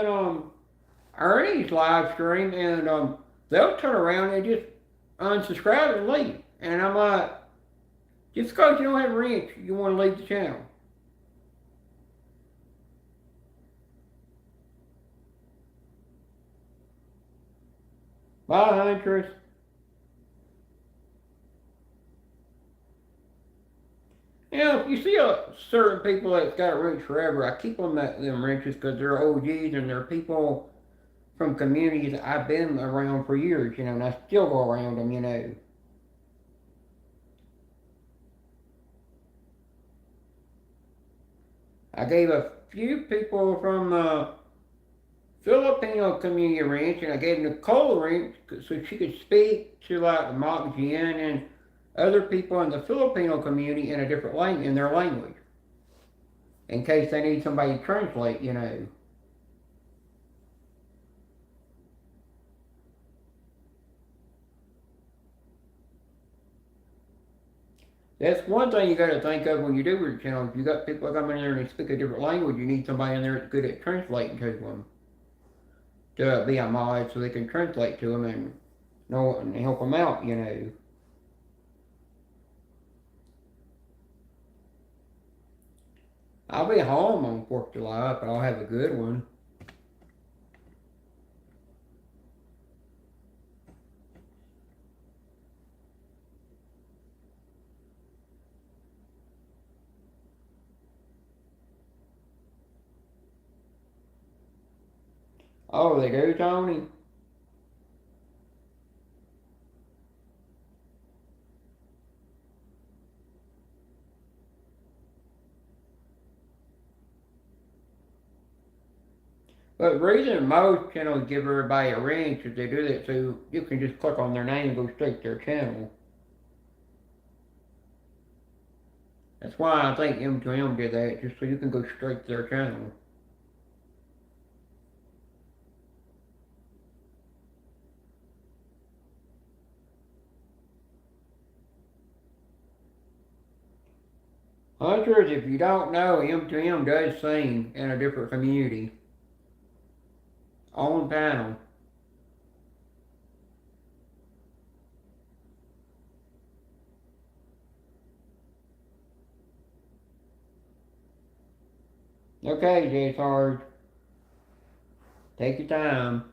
Speaker 1: Ernie's live stream, and they'll turn around and just unsubscribe and leave. And I'm like, just because you don't have reach, you want to leave the channel. Bye, Huntress. If you see certain people that's got reach forever, I keep them wrenches because they're OGs and they're people from communities I've been around for years, and I still go around them. I gave a few people from the Filipino community a wrench, and I gave Nicole a wrench so she could speak to like the Mokjian and other people in the Filipino community in a different language, in their language, in case they need somebody to translate, you know. That's one thing you got to think of when you do your channel. If you got people coming in there and they speak a different language, you need somebody in there that's good at translating to them to be a mod so they can translate to them and know and help them out, you know. I'll be home on 4th of July, but I'll have a good one. Oh, they do, Tony? But the reason most channels give everybody a wrench is they do that so you can just click on their name and go straight to their channel. That's why I think M2M did that, just so you can go straight to their channel. Hunters, if you don't know, M2M does sing in a different community. On panel. Okay, J Sarge. Take your time.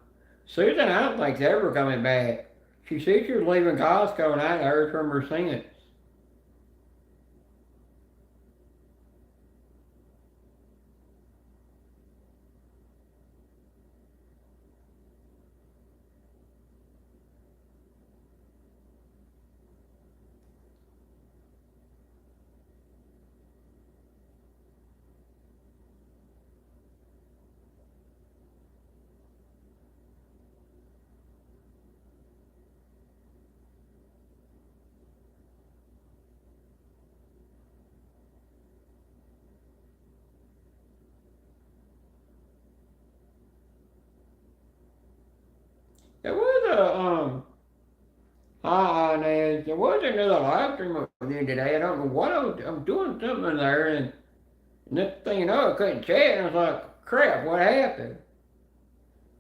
Speaker 1: Susan, I don't think's ever coming back. She said she was leaving Costco and I hadn't heard from her since. There was hi Inez. There was another live stream of you today. I don't know what I'm doing something in there, and next thing you know, I couldn't chat, and I was like, crap, what happened?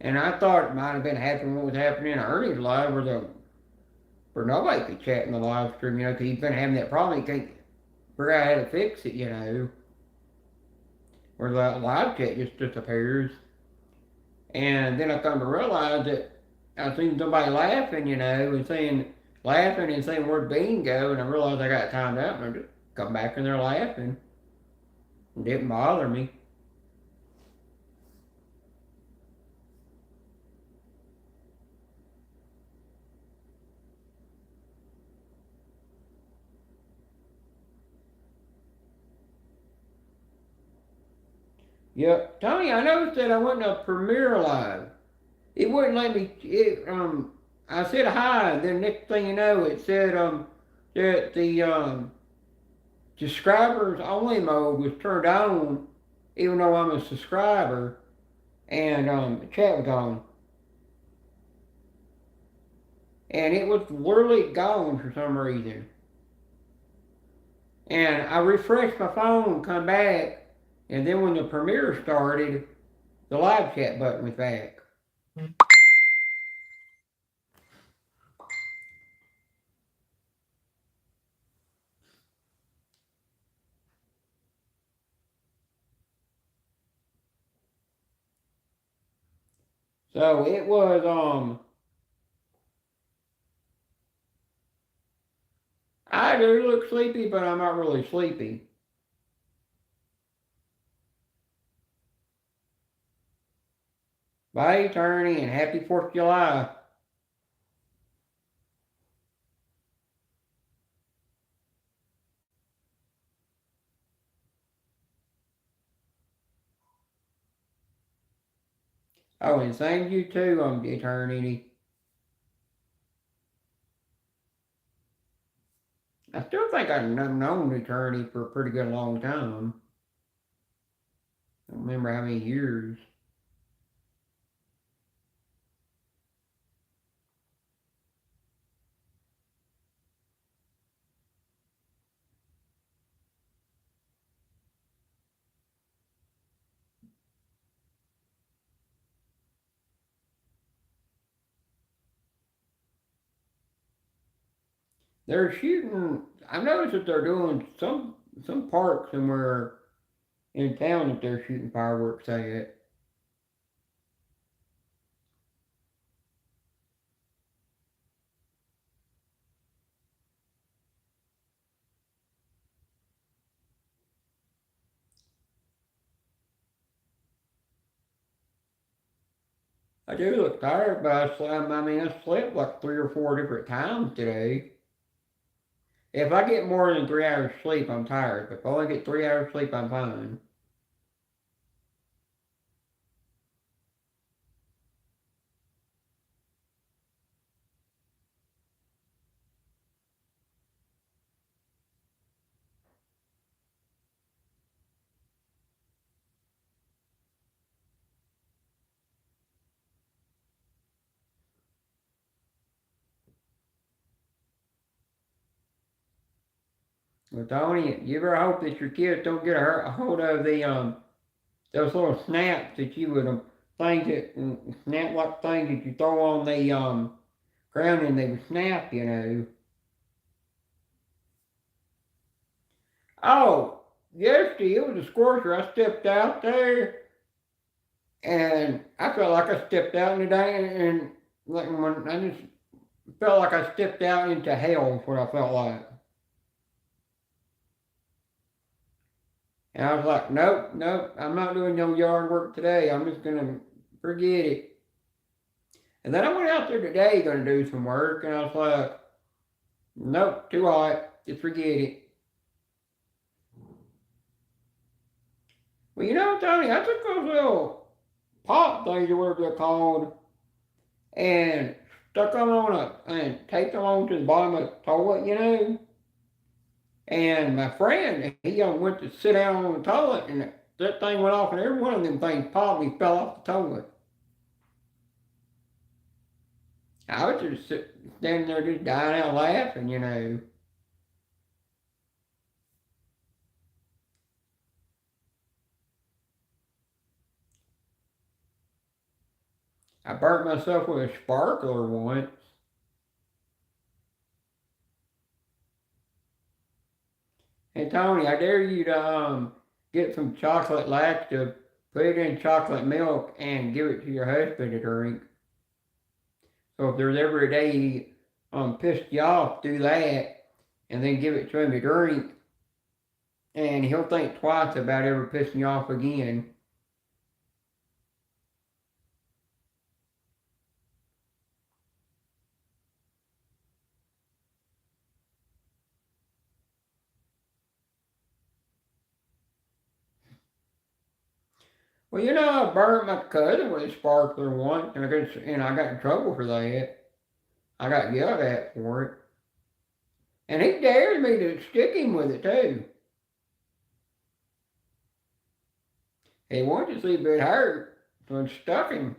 Speaker 1: And I thought it might have been happening what was happening in Ernie's live, where nobody could chat in the live stream, you know, because he's been having that problem. He can't figure out how to fix it, you know, where the live chat just disappears. And then I come to realize that I seen somebody laughing, you know, and laughing and saying where'd Bean go, and I realized I got timed out, and I just come back and they're laughing. It didn't bother me. Yep, Tony, I noticed that I went to Premiere Live. It wouldn't let me. I said hi, and then next thing you know, it said that the subscribers only mode was turned on, even though I'm a subscriber, and the chat was on, and it was literally gone for some reason. And I refreshed my phone, come back, and then when the premiere started, the live chat button was back. So it was I do look sleepy, but I'm not really sleepy. Bye, Attorney, and happy 4th of July. Oh, and same to you too, Eternity. I still think I've known Eternity for a pretty good long time. I don't remember how many years. They're shooting. I noticed that they're doing some park somewhere in town that they're shooting fireworks at. I do look tired, but I mean, I slept like 3 or 4 different times today. If I get more than 3 hours sleep, I'm tired. But if I only get 3 hours sleep, I'm fine. But Tony, you ever hope that your kids don't get a hold of the those little snaps that you would things that snap like things that you throw on the ground and they would snap, you know. Oh, yesterday it was a scorcher. I stepped out there and I felt like I stepped out in the day and like when I just felt like I stepped out into hell is what I felt like. And I was like, nope, nope, I'm not doing no yard work today. I'm just gonna forget it. And then I went out there today gonna do some work and I was like, nope, too hot. Just forget it. Well, you know, Tony, I took those little pop things or whatever they're called and stuck them on and taped them onto the bottom of the toilet, you know. And my friend, he went to sit down on the toilet and that thing went off and every one of them things popped and he fell off the toilet. I was just standing there just dying out laughing, you know. I burnt myself with a sparkler once. Hey Tony, I dare you to get some chocolate lacto, put it in chocolate milk, and give it to your husband to drink. So if there's ever a day he pissed you off, do that, and then give it to him to drink, and he'll think twice about ever pissing you off again. Well, you know, I burnt my cousin with a sparkler once, and I got in trouble for that. I got yelled at for it. And he dared me to stick him with it too. He wanted to see if it hurt, so I stuck him.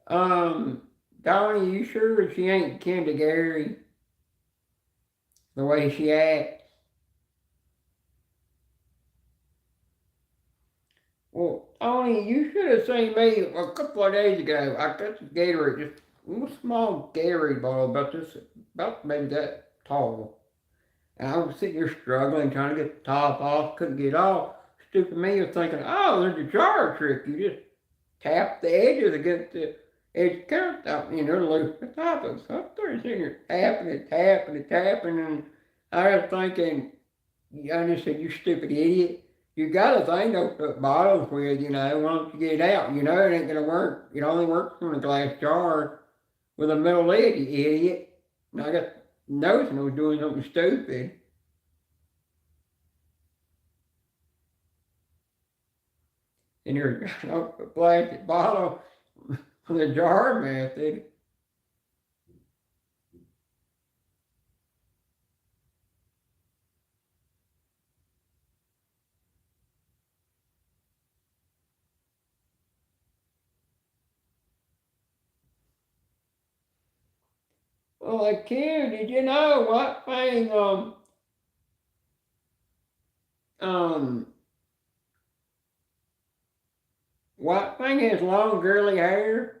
Speaker 1: Um, Donnie, you sure she ain't kin to Gary the way she acts? Well, Donnie, you should have seen me a couple of days ago. I got some Gatorade, just a little small Gatorade bottle about maybe that tall. And I was sitting there struggling, trying to get the top off, couldn't get off. Stupid me was thinking, oh, there's a jar trick. You just tap the edges against the edge countertop, you know, to lose the top of it. So I'm sitting here tapping, and I was thinking, I just said, you stupid idiot. You got a thing to put bottles with, you know, why don't you get it out? You know it ain't gonna work. It only works from a glass jar with a metal lid, you idiot. And I got noticing I was doing something stupid. And you're a plastic bottle with the jar method. Well, like, kid, did you know what thing, um, what thing has long curly hair?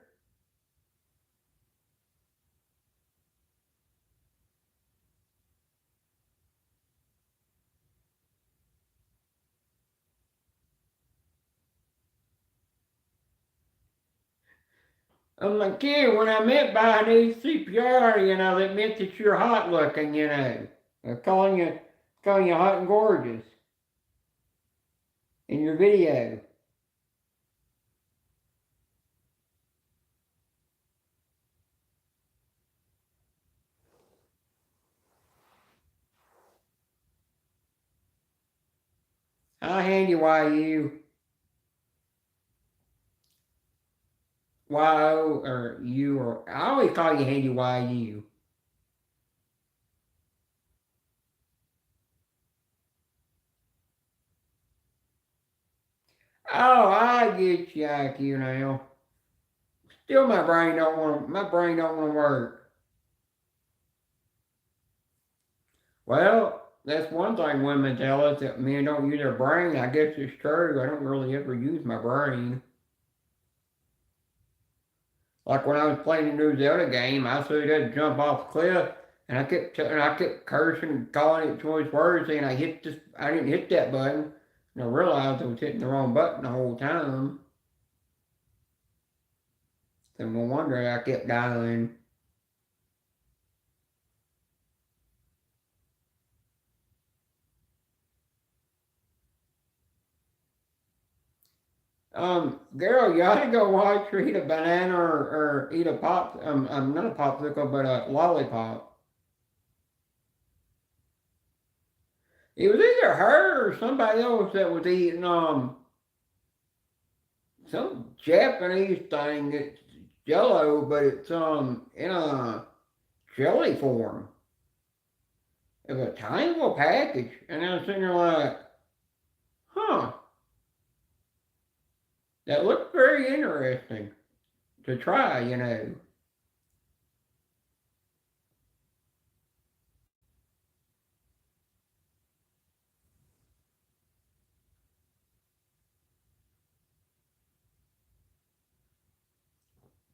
Speaker 1: I'm like, kid, when I meant by an CPR, you know, that meant that you're hot looking, you know. Calling you hot and gorgeous in your video. I'll hand you YO, or you, or I always call you Handy YU. Oh, I get you now. Still, my brain don't want to work. Well, that's one thing women tell us, that men don't use their brain. I guess it's true. I don't really ever use my brain. Like when I was playing the New Zelda game, I saw that jump off the cliff, and I kept cursing and calling it choice words, saying I didn't hit that button, and I realized I was hitting the wrong button the whole time. So no wonder I kept dying. Girl, you ought to go watch her eat a banana, or eat a not a popsicle, but a lollipop. It was either her or somebody else that was eating some Japanese thing that's Jello, but it's in a jelly form. It was a tiny little package, and I was sitting there like, huh, that looked very interesting to try, you know.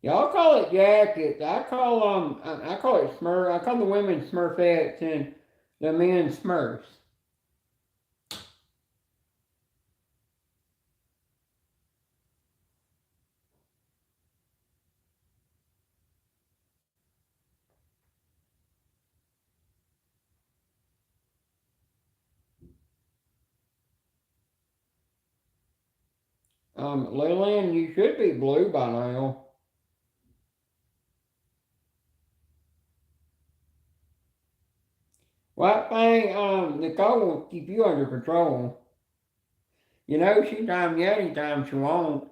Speaker 1: Y'all call it jackets. I call it Smurf. I call the women Smurfettes and the men Smurfs. Lillian, you should be blue by now. What thing, Nicole will keep you under control. You know she time you anytime she wants.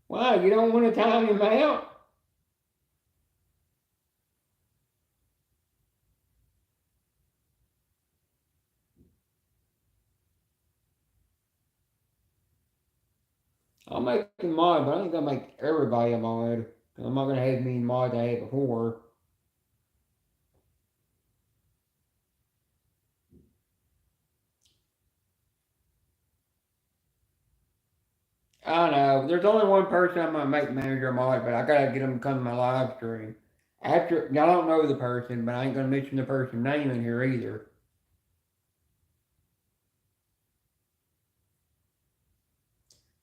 Speaker 1: Why, you don't want to time him out? I'll make him mod, but I ain't gonna make everybody a mod. I'm not gonna have me mod I had before. I know. There's only one person I'm gonna make manager mod, but I gotta get them to come to my live stream. After, I don't know the person, but I ain't gonna mention the person's name in here either.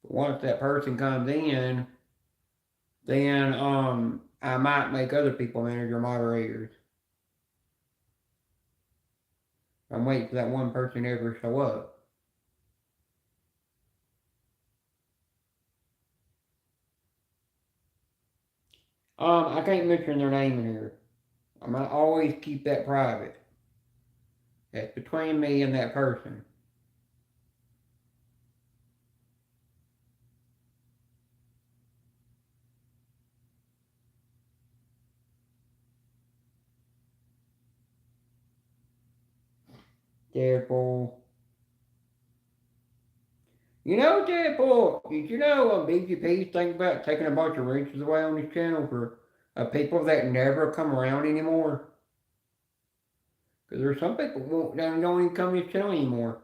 Speaker 1: But once that person comes in, then I might make other people manager moderators. I'm waiting for that one person to ever show up. I can't mention their name in here. I'm gonna always keep that private. That's between me and that person. Deadpool. You know, Deadpool, did you know BGP's thinking about taking a bunch of reaches away on his channel for people that never come around anymore? Because there's some people won't, don't even come to his channel anymore.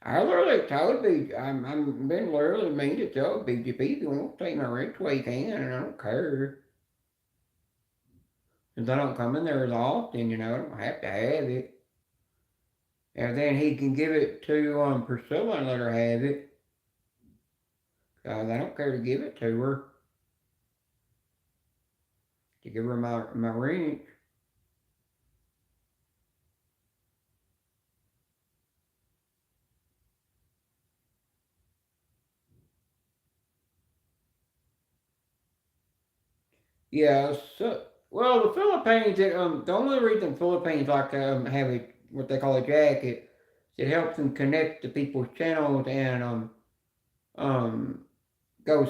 Speaker 1: I literally told I'm been literally mean to tell BGP if you want to take my reach away, you can, and I don't care. Since I don't come in there as often, I don't have to have it. And then he can give it to Priscilla and let her have it. Cause I don't care to give it to her. To give her my ring. Yeah, so well the Philippines the only reason Philippines like to have what they call a jacket, it helps them connect to people's channels and um go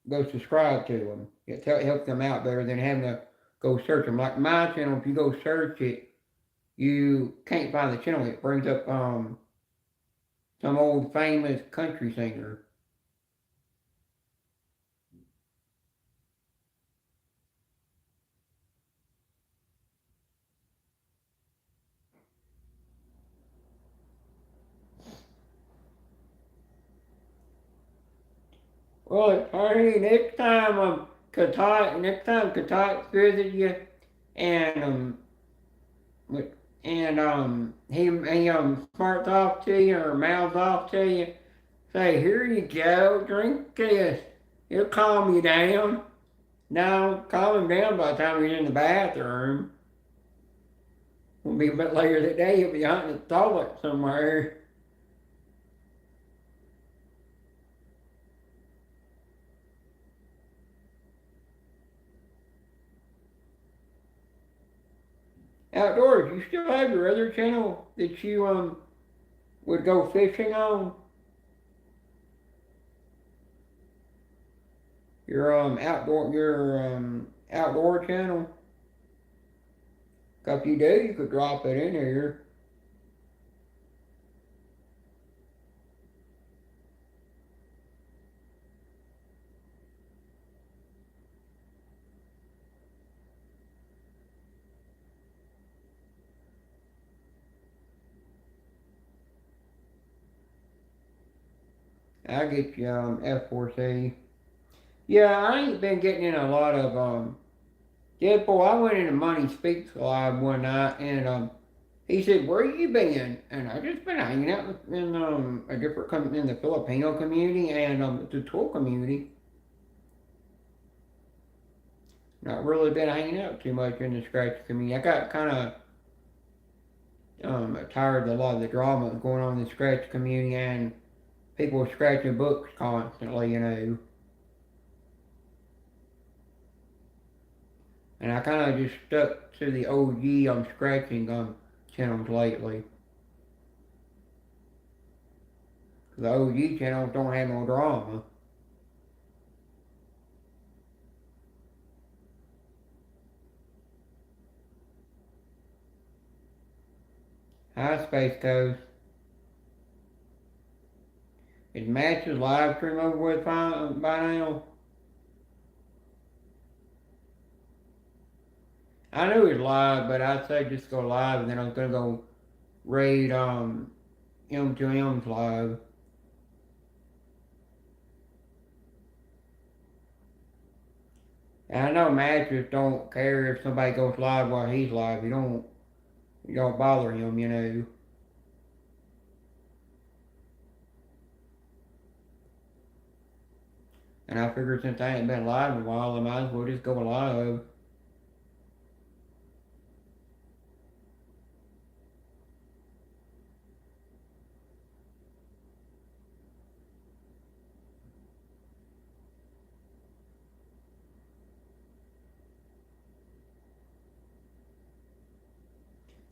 Speaker 1: go subscribe to them. It helps them out better than having to go search them. Like my channel, if you go search it, you can't find the channel. It brings up some old famous country singer. Well, Hardy, next time Katai visit you, and he smarts off to you or mouths off to you, say, "Here you go, drink this." He'll calm you down. Now, calm him down by the time he's in the bathroom. Will be a bit later that day. He'll be out in the toilet somewhere. Outdoors, you still have your other channel that you would go fishing on? Your outdoor channel. If you do, you could drop it in here. I get you F4C. Yeah, I ain't been getting in a lot of Deadpool. I went into Money Speaks Live one night and he said, "Where you been?" And I just been hanging out in a different in the Filipino community and the tour community. Not really been hanging out too much in the scratch community. I got kind of tired of a lot of the drama going on in the scratch community and people scratching books constantly. And I kind of just stuck to the OG scratching channels lately. The OG channels don't have no drama. Hi, Space Coast. Is Match's live stream over with by now? I knew it was live, but I'd say just go live and then I was gonna go raid M2M's live. And I know Mattress don't care if somebody goes live while he's live. You don't bother him, you know. And I figured since I ain't been live in a while, I might as well just go live.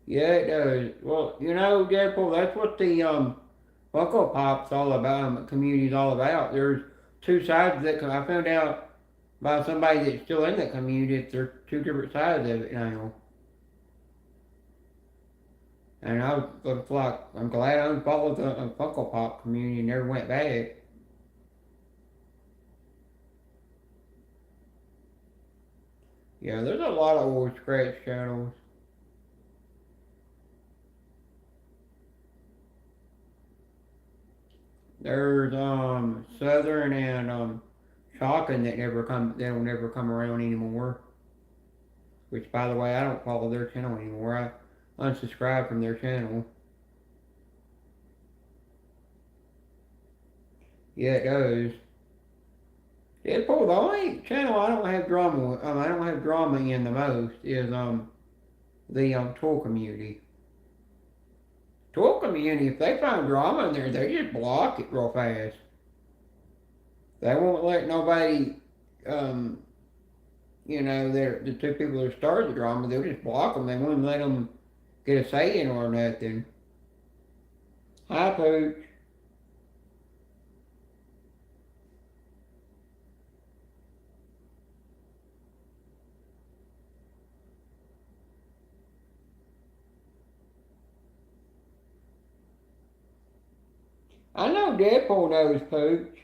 Speaker 1: Yeah, it does. Well, you know, Deadpool, that's what the Funko Pop's all about, community's all about. There's two sides of it, 'cause I found out by somebody that's still in the community that there's two different sides of it now. And I was like, I'm glad I unfollowed the Funko Pop community and never went back. Yeah, there's a lot of old scratch channels. There's Southern and Shocking that that'll never come around anymore. Which, by the way, I don't follow their channel anymore. I unsubscribed from their channel. Yeah, it does. Deadpool, the only channel I don't have drama with, I don't have drama in the most is the tool community. Tool community, if they find drama in there, they just block it real fast. They won't let nobody, um, you know, the two people that started the drama, they'll just block them. They won't let them get a say in or nothing. Hi, Pooch. I know Deadpool knows Pooch.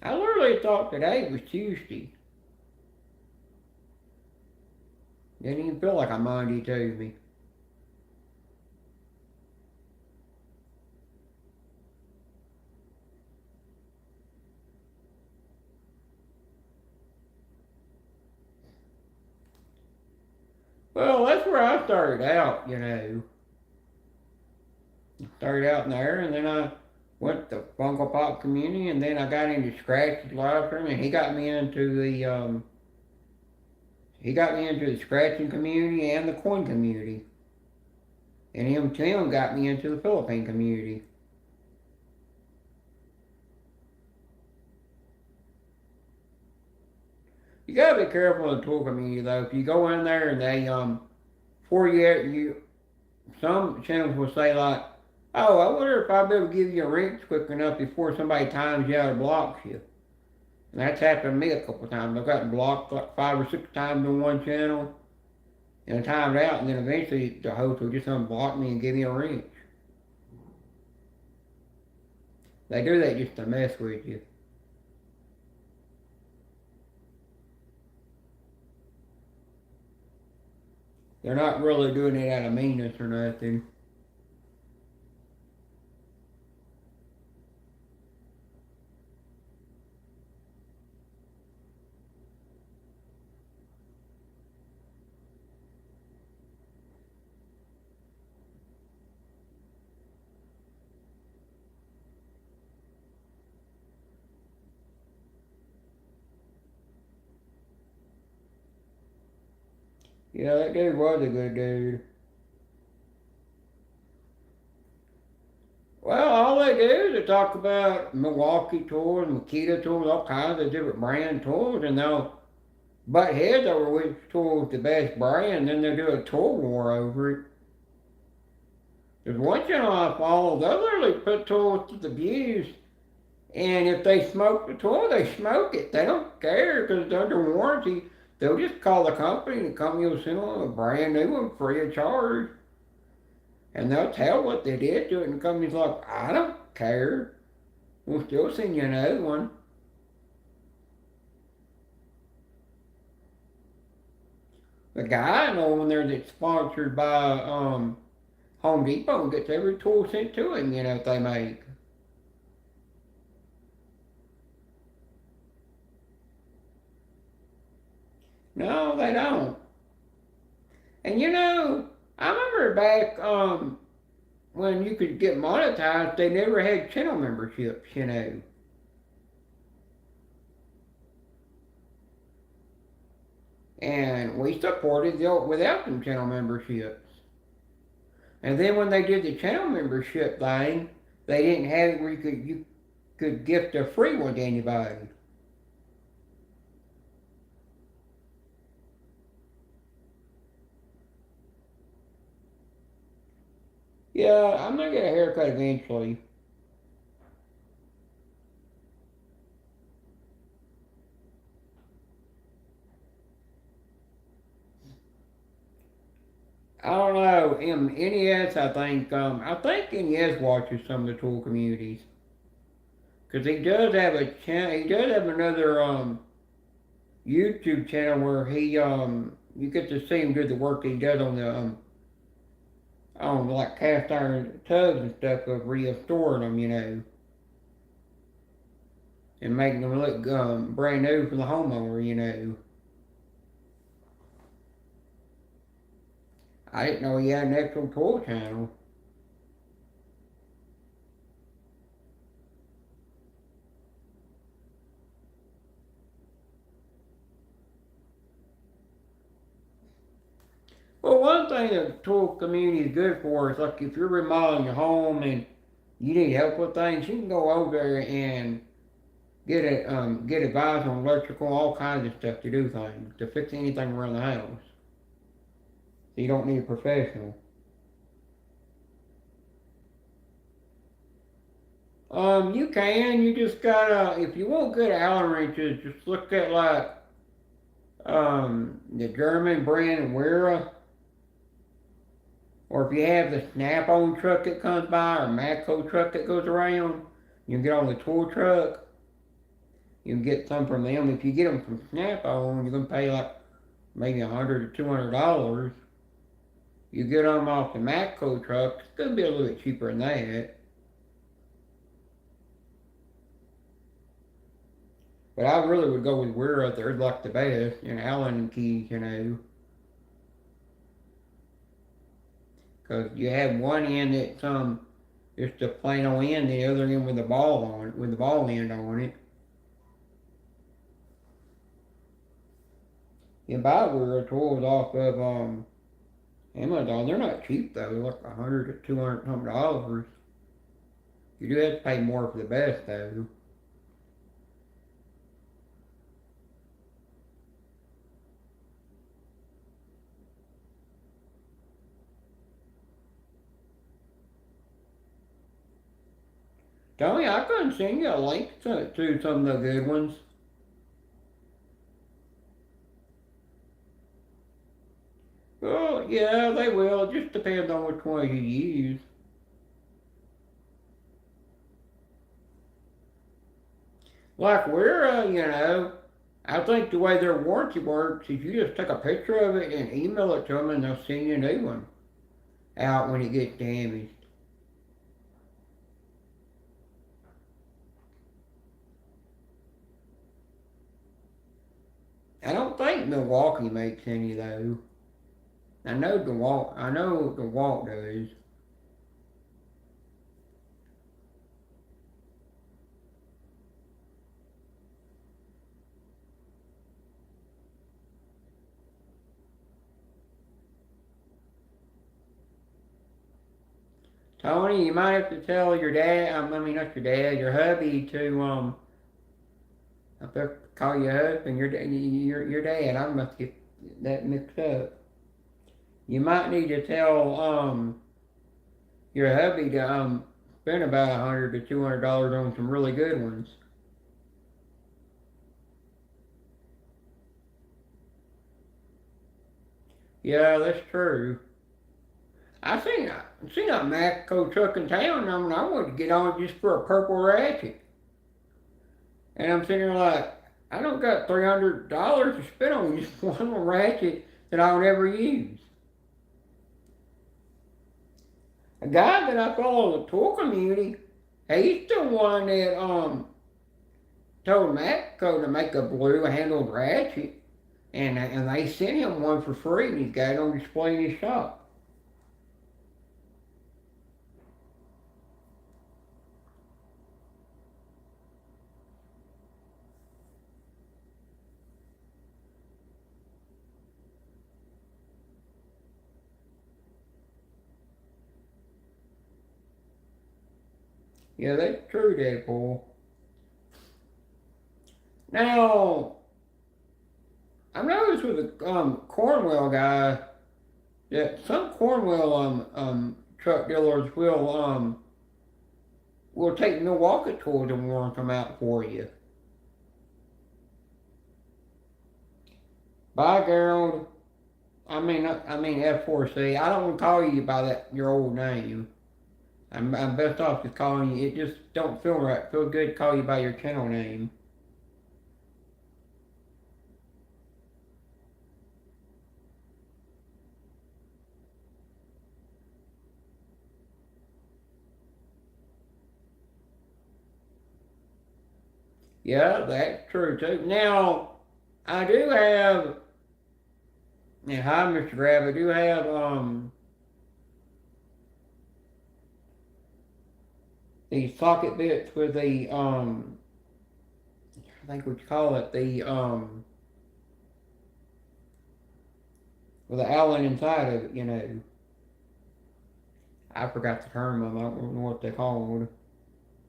Speaker 1: I literally thought today was Tuesday. Didn't even feel like a Monday to me. Well, that's where I started out, you know. Started out in there, and then I went to Funko Pop community, and then I got into Scratch's live stream, and he got me into the scratching community and the coin community, and him Tim got me into the Philippine community. You gotta be careful in the tool community though. If you go in there and they before you some channels will say like, oh, I wonder if I'll be able to give you a rinse quick enough before somebody times you out or blocks you. And that's happened to me a couple of times. I've gotten blocked like 5 or 6 times on one channel and timed out, and then eventually the host will just unblock me and give me a rinse. They do that just to mess with you. They're not really doing it out of meanness or nothing. Yeah, that dude was a good dude. Well, all they do is they talk about Milwaukee tours, Makita tours, all kinds of different brand tours, and they'll butt heads over which tour is the best brand, and then they'll do a tour war over it. There's one channel I follow, they literally put tours to the views, and if they smoke the tour, they smoke it. They don't care because it's under warranty. They'll just call the company, and the company will send them a brand new one free of charge. And they'll tell what they did to it, and the company's like, I don't care. We'll still send you another one. The guy I know in there that's sponsored by Home Depot and gets every tool sent to him, that they make. No, they don't. And I remember back when you could get monetized, they never had channel memberships. And we supported without them channel memberships. And then when they did the channel membership thing, they didn't have it where you could gift a free one to anybody. Yeah, I'm gonna get a haircut eventually. I don't know. NES, I think NES watches some of the tool communities because he does have a channel. He does have another YouTube channel where he you get to see him do the work he does on like cast iron tubs and stuff of restoring them, and making them look brand new for the homeowner. I didn't know he had an actual tool channel. Well, one thing the tool community is good for is like if you're remodeling your home and you need help with things, you can go over there and get advice on electrical, all kinds of stuff to do things, to fix anything around the house. So you don't need a professional. You can. You just gotta. If you want good Allen wrenches, just look at like the German brand Wera, or if you have the Snap-on truck that comes by or Matco truck that goes around, you can get on the tool truck. You can get some from them. If you get them from Snap-on, you're gonna pay like maybe $100 to $200. You get them off the Matco truck, it's gonna be a little bit cheaper than that. But I really would go with Wera. They're like the best, Allen keys. Because you have one end that's just a plain old end, the other end with the ball on it, with the ball end on it. You buy Wera tools off of Amazon. They're not cheap though. They're like $100 to $200 something. You do have to pay more for the best though. Tony, I couldn't send you a link to some of the good ones. Well, yeah, they will. It just depends on which one you use. Like I think the way their warranty works is you just take a picture of it and email it to them and they'll send you a new one out when it gets damaged. I don't think Milwaukee makes any though. I know DeWalt does. Tony, you might have to tell your dad, I mean not your dad, your hubby to I better call you husband, your dad. I must get that mixed up. You might need to tell your hubby to spend about $100 to $200 on some really good ones. Yeah, that's true. I seen a Matco truck in town, and I wanted to get on just for a purple ratchet. And I'm sitting there like, I don't got $300 to spend on just one little ratchet that I'll never use. A guy that I follow in the tool community, he's the one that told Matco to make a blue handled ratchet, and they sent him one for free, and he's got it on display in his shop. Yeah, that's true, Deadpool. Now, I noticed with the Cornwell guy that some Cornwell truck dealers will take Milwaukee tools and warrant them out for you. Bye, Gerald. I mean F4C. I don't want to call you by that your old name. I'm best off just calling you. It just don't feel right. Feel good to call you by your channel name. Yeah, that's true too. Now, I do have. And hi, Mr. Grab. I do have these socket bits with the I think what you call it with the Allen inside of it. I forgot the term of them. I don't know what they're called.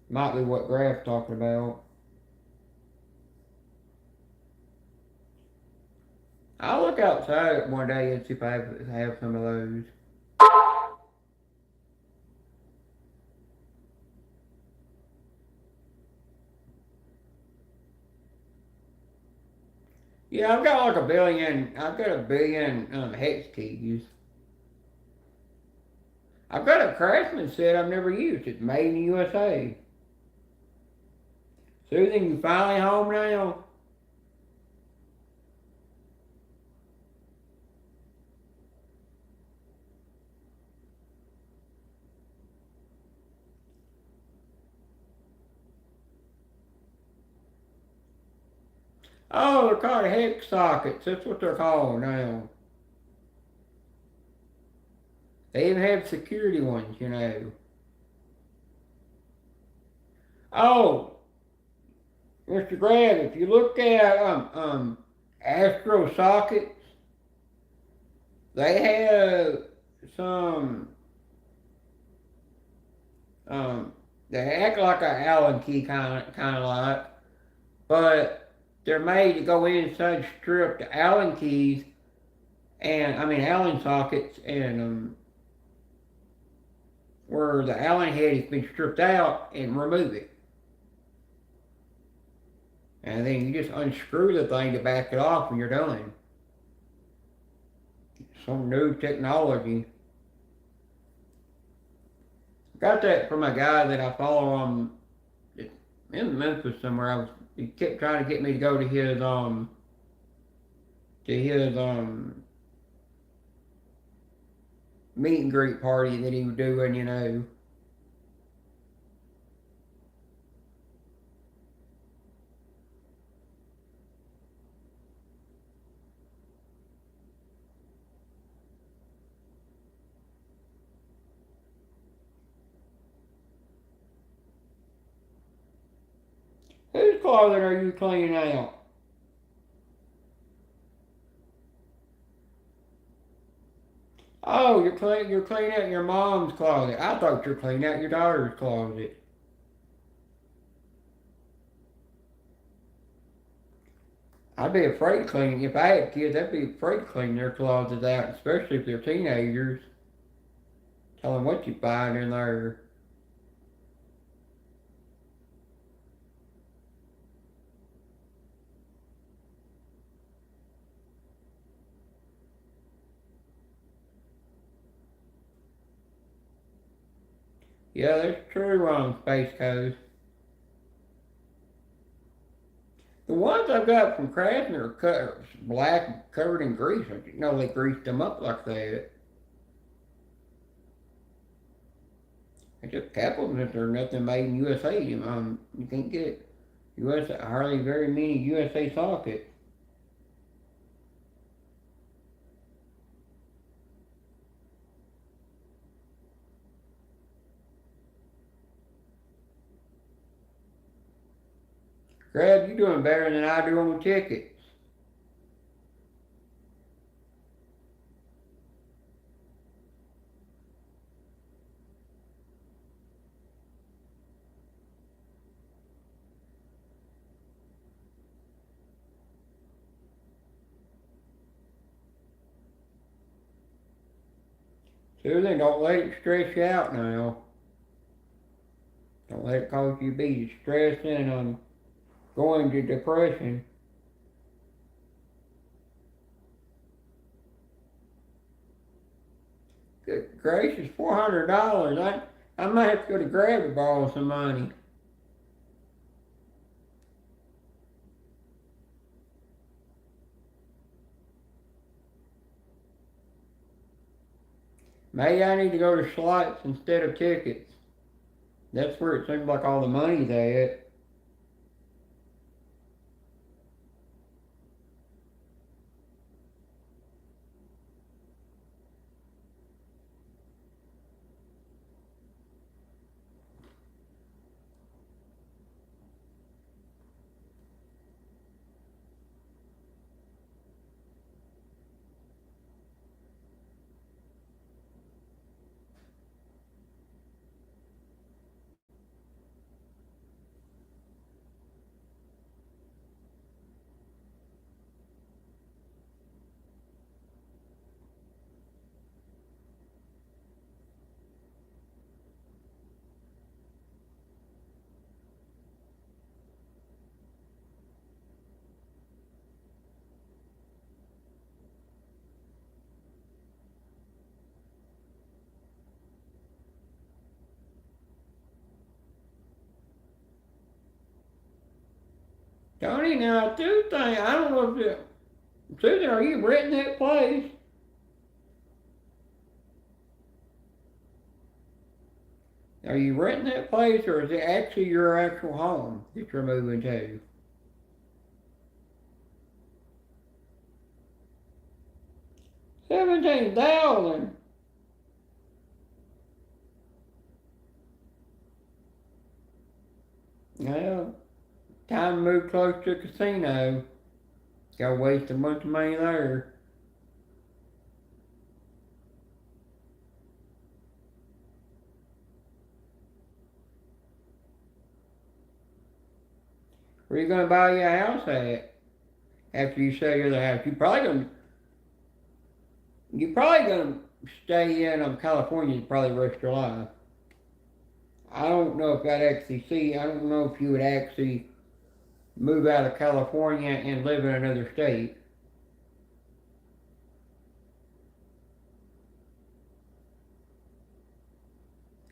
Speaker 1: Might be what Grab's talking about. I'll look outside one day and see if I have some of those. Yeah, I've got like a billion. I've got a billion hex keys. I've got a Craftsman set I've never used. It's made in the USA. Susan, you finally home now? Oh, they're called hex sockets. That's what they're called now. They even have security ones. Oh, Mr. Grab, if you look at Astro sockets, they have some um they act like an Allen key kind of like, but they're made to go inside strip the Allen keys and I mean Allen sockets and where the Allen head has been stripped out and remove it. And then you just unscrew the thing to back it off when you're done. Some new technology. Got that from a guy that I follow in Memphis somewhere. He kept trying to get me to go to his meet and greet party that he was doing. Whose closet are you cleaning out? Oh, you're cleaning out your mom's closet. I thought you were cleaning out your daughter's closet. I'd be afraid cleaning. If I had kids, I'd be afraid to clean their closets out, especially if they're teenagers. Tell them what you find in there. Yeah, that's true on Space Coast. The ones I got from Krasner are black, covered in grease. I didn't know they greased them up like that. I just kept them if there's nothing made in USA. You can't get USA, hardly very many USA sockets. Grab, you doing better than I do on the tickets. Susan, don't let it stress you out now. Don't let it cause you to be stressed and going to depression. Good gracious, $400. I might have to go to Grab to borrow some money. Maybe I need to go to slots instead of tickets. That's where it seems like all the money's at. Tony, now I do think, I don't know if it, Susan, are you renting that place? Are you renting that place or is it actually your actual home that you're moving to? 17,000. Well, time to move close to a casino. Gotta waste a bunch of money there. Where you gonna buy your house at? After you sell your other house, you probably gonna stay in California to probably the rest of your life. I don't know if I'd actually see. I don't know if you would actually move out of California and live in another state.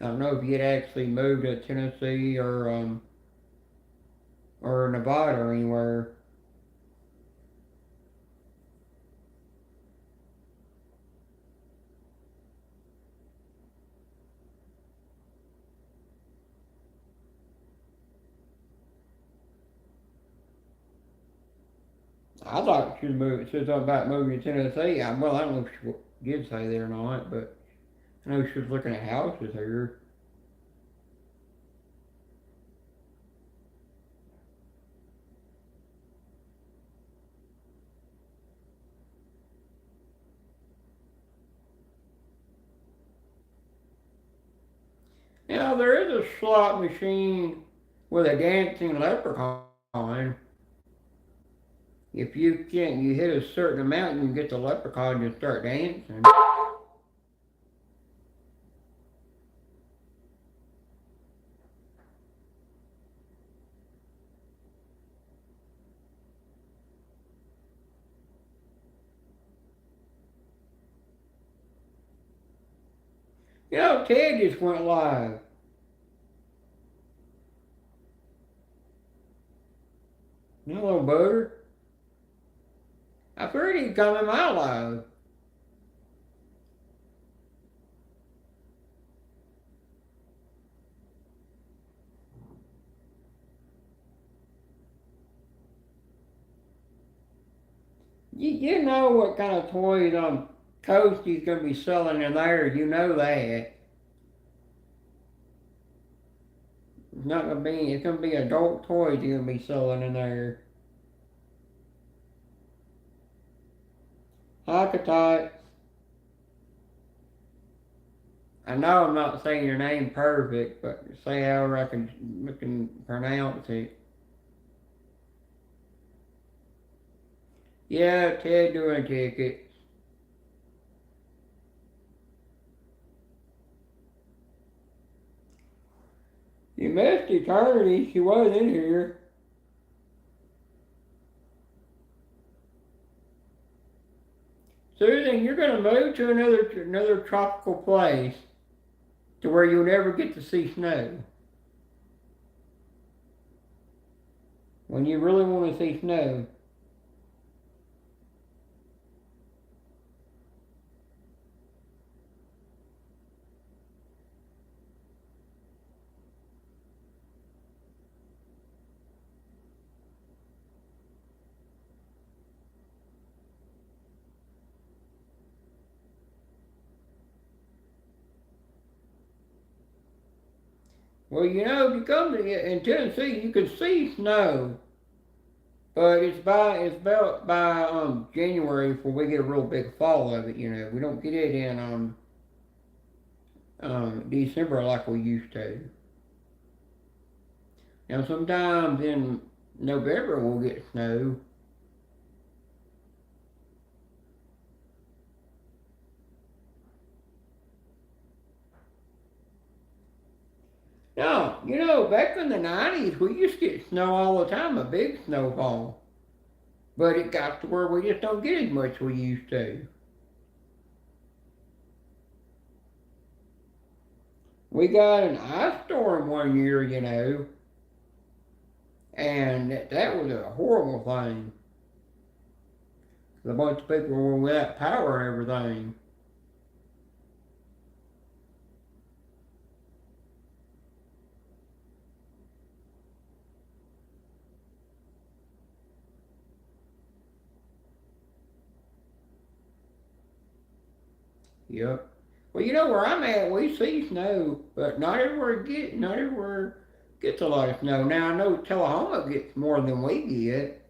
Speaker 1: I don't know if you'd actually move to Tennessee or Nevada or anywhere. I thought she was moving. She was talking about moving to Tennessee. Well, I don't know if she did say that or not, but I know she was looking at houses here. Now there is a slot machine with a dancing leprechaun. If you hit a certain amount, you can get the leprechaun to start dancing. You know, Ted just went live. butter. I figured he'd come in my life. You know what kind of toys Coast he's gonna be selling in there. You know that. It's not gonna be. It's gonna be adult toys he's gonna be selling in there. Hakatot. I know I'm not saying your name perfect, but say however I can pronounce it. Yeah, Ted doing tickets. You missed eternity. She was in here. Susan, you're gonna move to another tropical place to where you'll never get to see snow. When you really want to see snow. Well, you know, if you come to in Tennessee, you can see snow, but it's about by January before we get a real big fall of it. You know, we don't get it in December like we used to. Now sometimes in November we'll get snow. No, you know, back in the 90s, we used to get snow all the time, a big snowfall. But it got to where we just don't get as much we used to. We got an ice storm one year, you know, and that was a horrible thing. A bunch of people were without power and everything. Yep. Well, you know where I'm at, we see snow, but not everywhere gets a lot of snow. Now I know Tullahoma gets more than we get.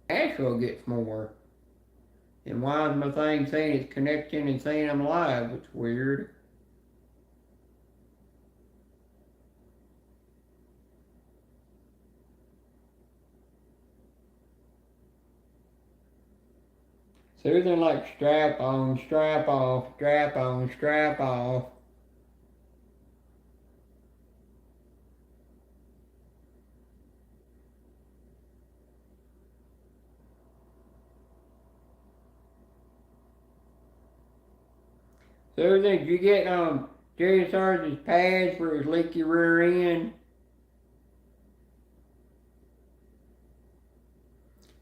Speaker 1: Asheville gets more. And why is my thing saying it's connecting and saying I'm live? It's weird. Susan like strap on, strap off, strap on, strap off. Susan, did you get Jerry Sarge's pads for his leaky rear end?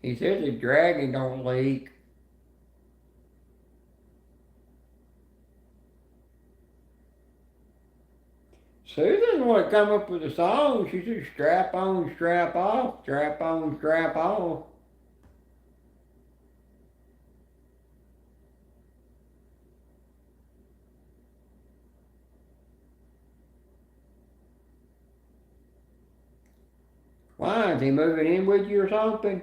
Speaker 1: He says the dragon don't leak. Susan want to come up with a song. She said strap on, strap off, strap on, strap off. Why, is he moving in with you or something?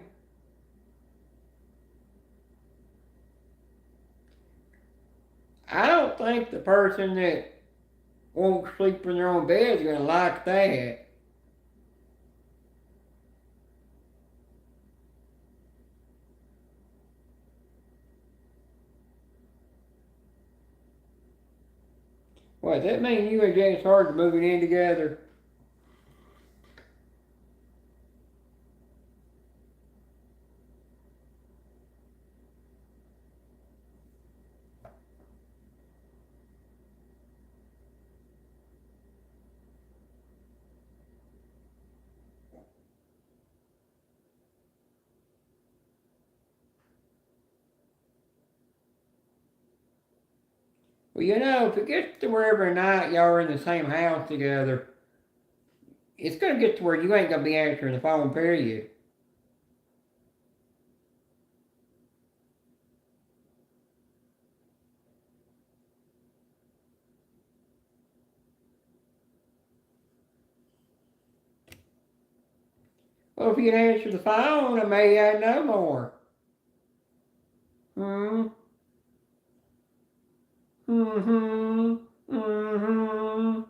Speaker 1: I don't think the person that won't sleep in their own bed is going to like that. What, does that mean you and James Sarge are moving in together? Well, you know, if it gets to where every night y'all are in the same house together, it's gonna get to where you ain't gonna be answering the phone, period. Well, if you'd answer the phone, I may add no more. Hmm. Mm-hmm. Mm-hmm.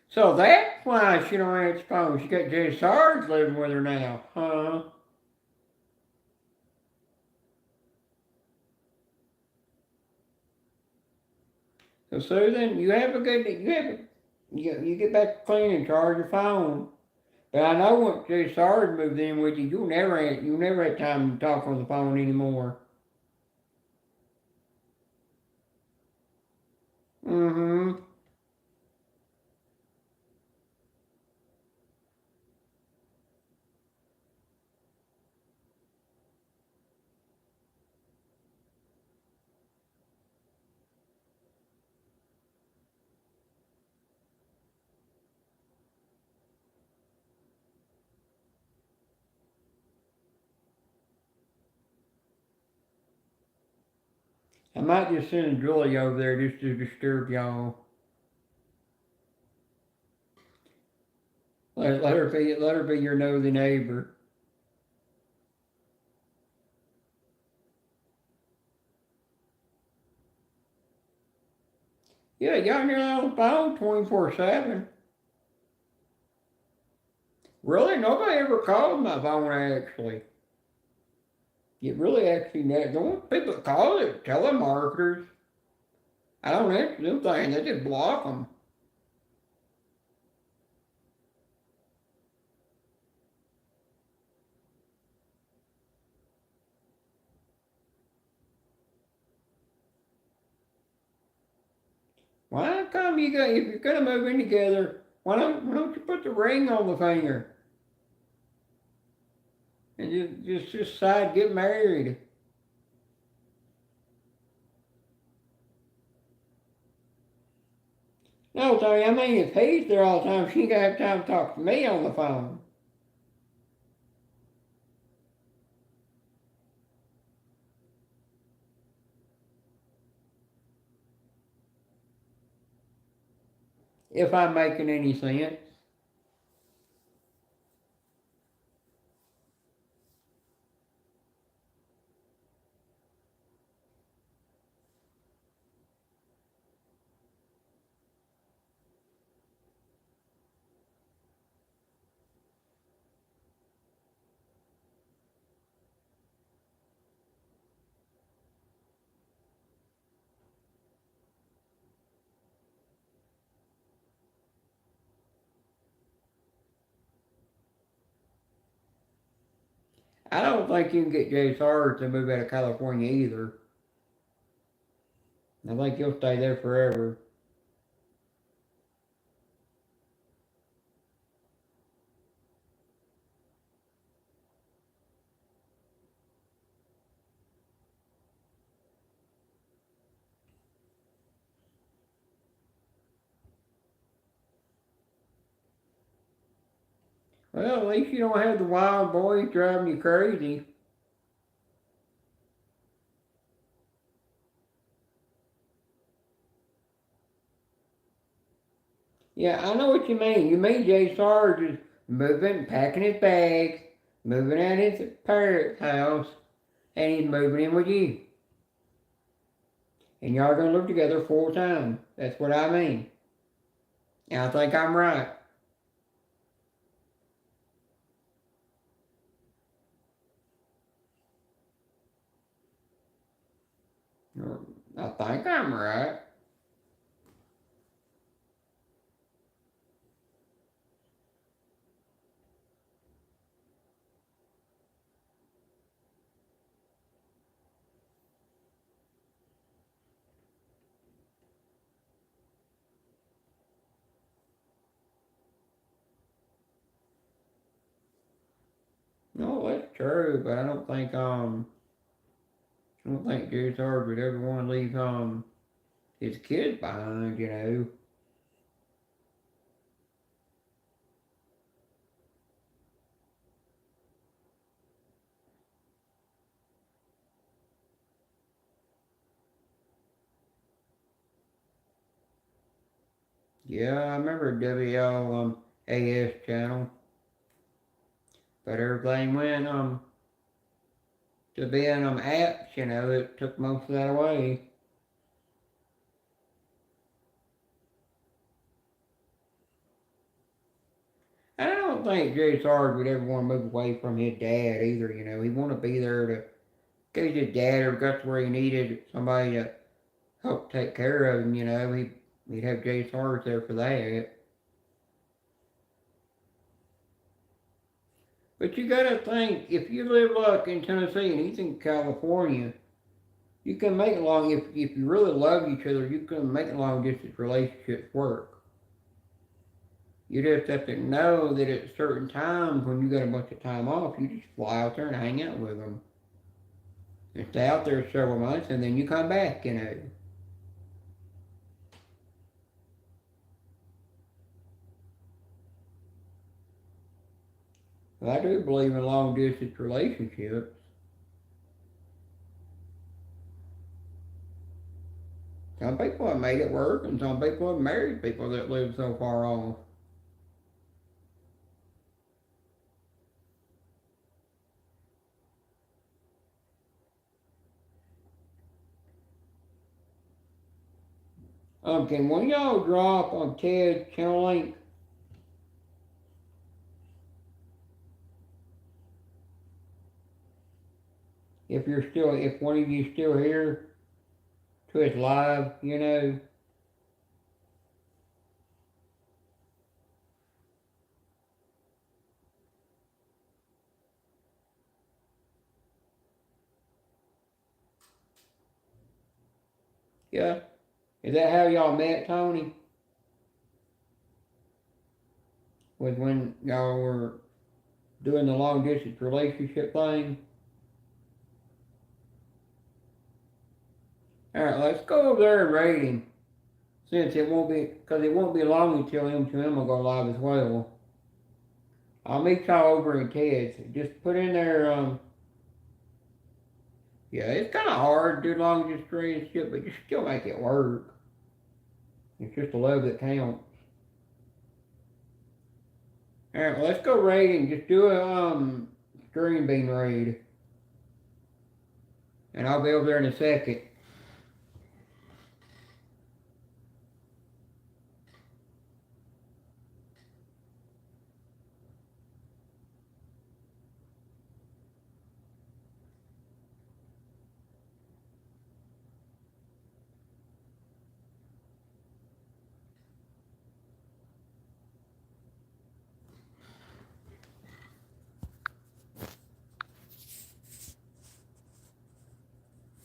Speaker 1: So that's why she don't answer the phone. She got Jay Sarge living with her now, huh? So Susan, you have a good, you get back to cleaning, charge your phone. But I know once Jay Sarge moved in with you, you'll never have time to talk on the phone anymore. Mm-hmm. I might just send Julie over there just to disturb y'all. Let her be your nosy neighbor. Yeah, y'all here on the phone 24/7. Really? Nobody ever called my phone actually. It really actually, the only people that call it telemarketers. I don't answer them things, I just block them. Why come you got, if you're gonna move in together, why don't you put the ring on the finger and just decide to get married? No, Tony, I mean if he's there all the time, she ain't gonna have time to talk to me on the phone. If I'm making any sense. I don't think you can get Jay Sars to move out of California either. I think he'll stay there forever. Well, at least you don't have the wild boys driving you crazy. Yeah, I know what you mean. You mean Jay Sarge is moving, packing his bags, moving out his parents' house, and he's moving in with you. And y'all are gonna live together full time. That's what I mean. And I think I'm right. I think I'm right. No, that's true, but I don't think Jay Sarge would ever want to leave his kids behind, you know. Yeah, I remember WLAS channel, but everything went to being apps, you know, it took most of that away. And I don't think Jay Sarge would ever want to move away from his dad either, you know. He'd want to be there to, in case his dad ever got to where he needed somebody to help take care of him, you know. He'd have Jay Sarge there for that. But you gotta think, if you live like in Tennessee and he's in California, you can make long, if you really love each other, you can make long distance relationships work. You just have to know that at certain times when you got a bunch of time off, you just fly out there and hang out with them. And stay out there several months and then you come back, you know. But I do believe in long distance relationships. Some people have made it work and some people have married people that live so far off. Can one of y'all drop on Ted's channel link if one of you still here to his live, you know? Yeah. Is that how y'all met, Tony? Was when y'all were doing the long distance relationship thing? Alright, let's go over there and rate him. Since because it won't be long until M2M will go live as well. I'll meet y'all over in Ted's. Just put in there, yeah, it's kind of hard to do long distance relationship, but you still make it work. It's just the love that counts. Alright, well, let's go raiding. Just do a green bean raid. And I'll be over there in a second.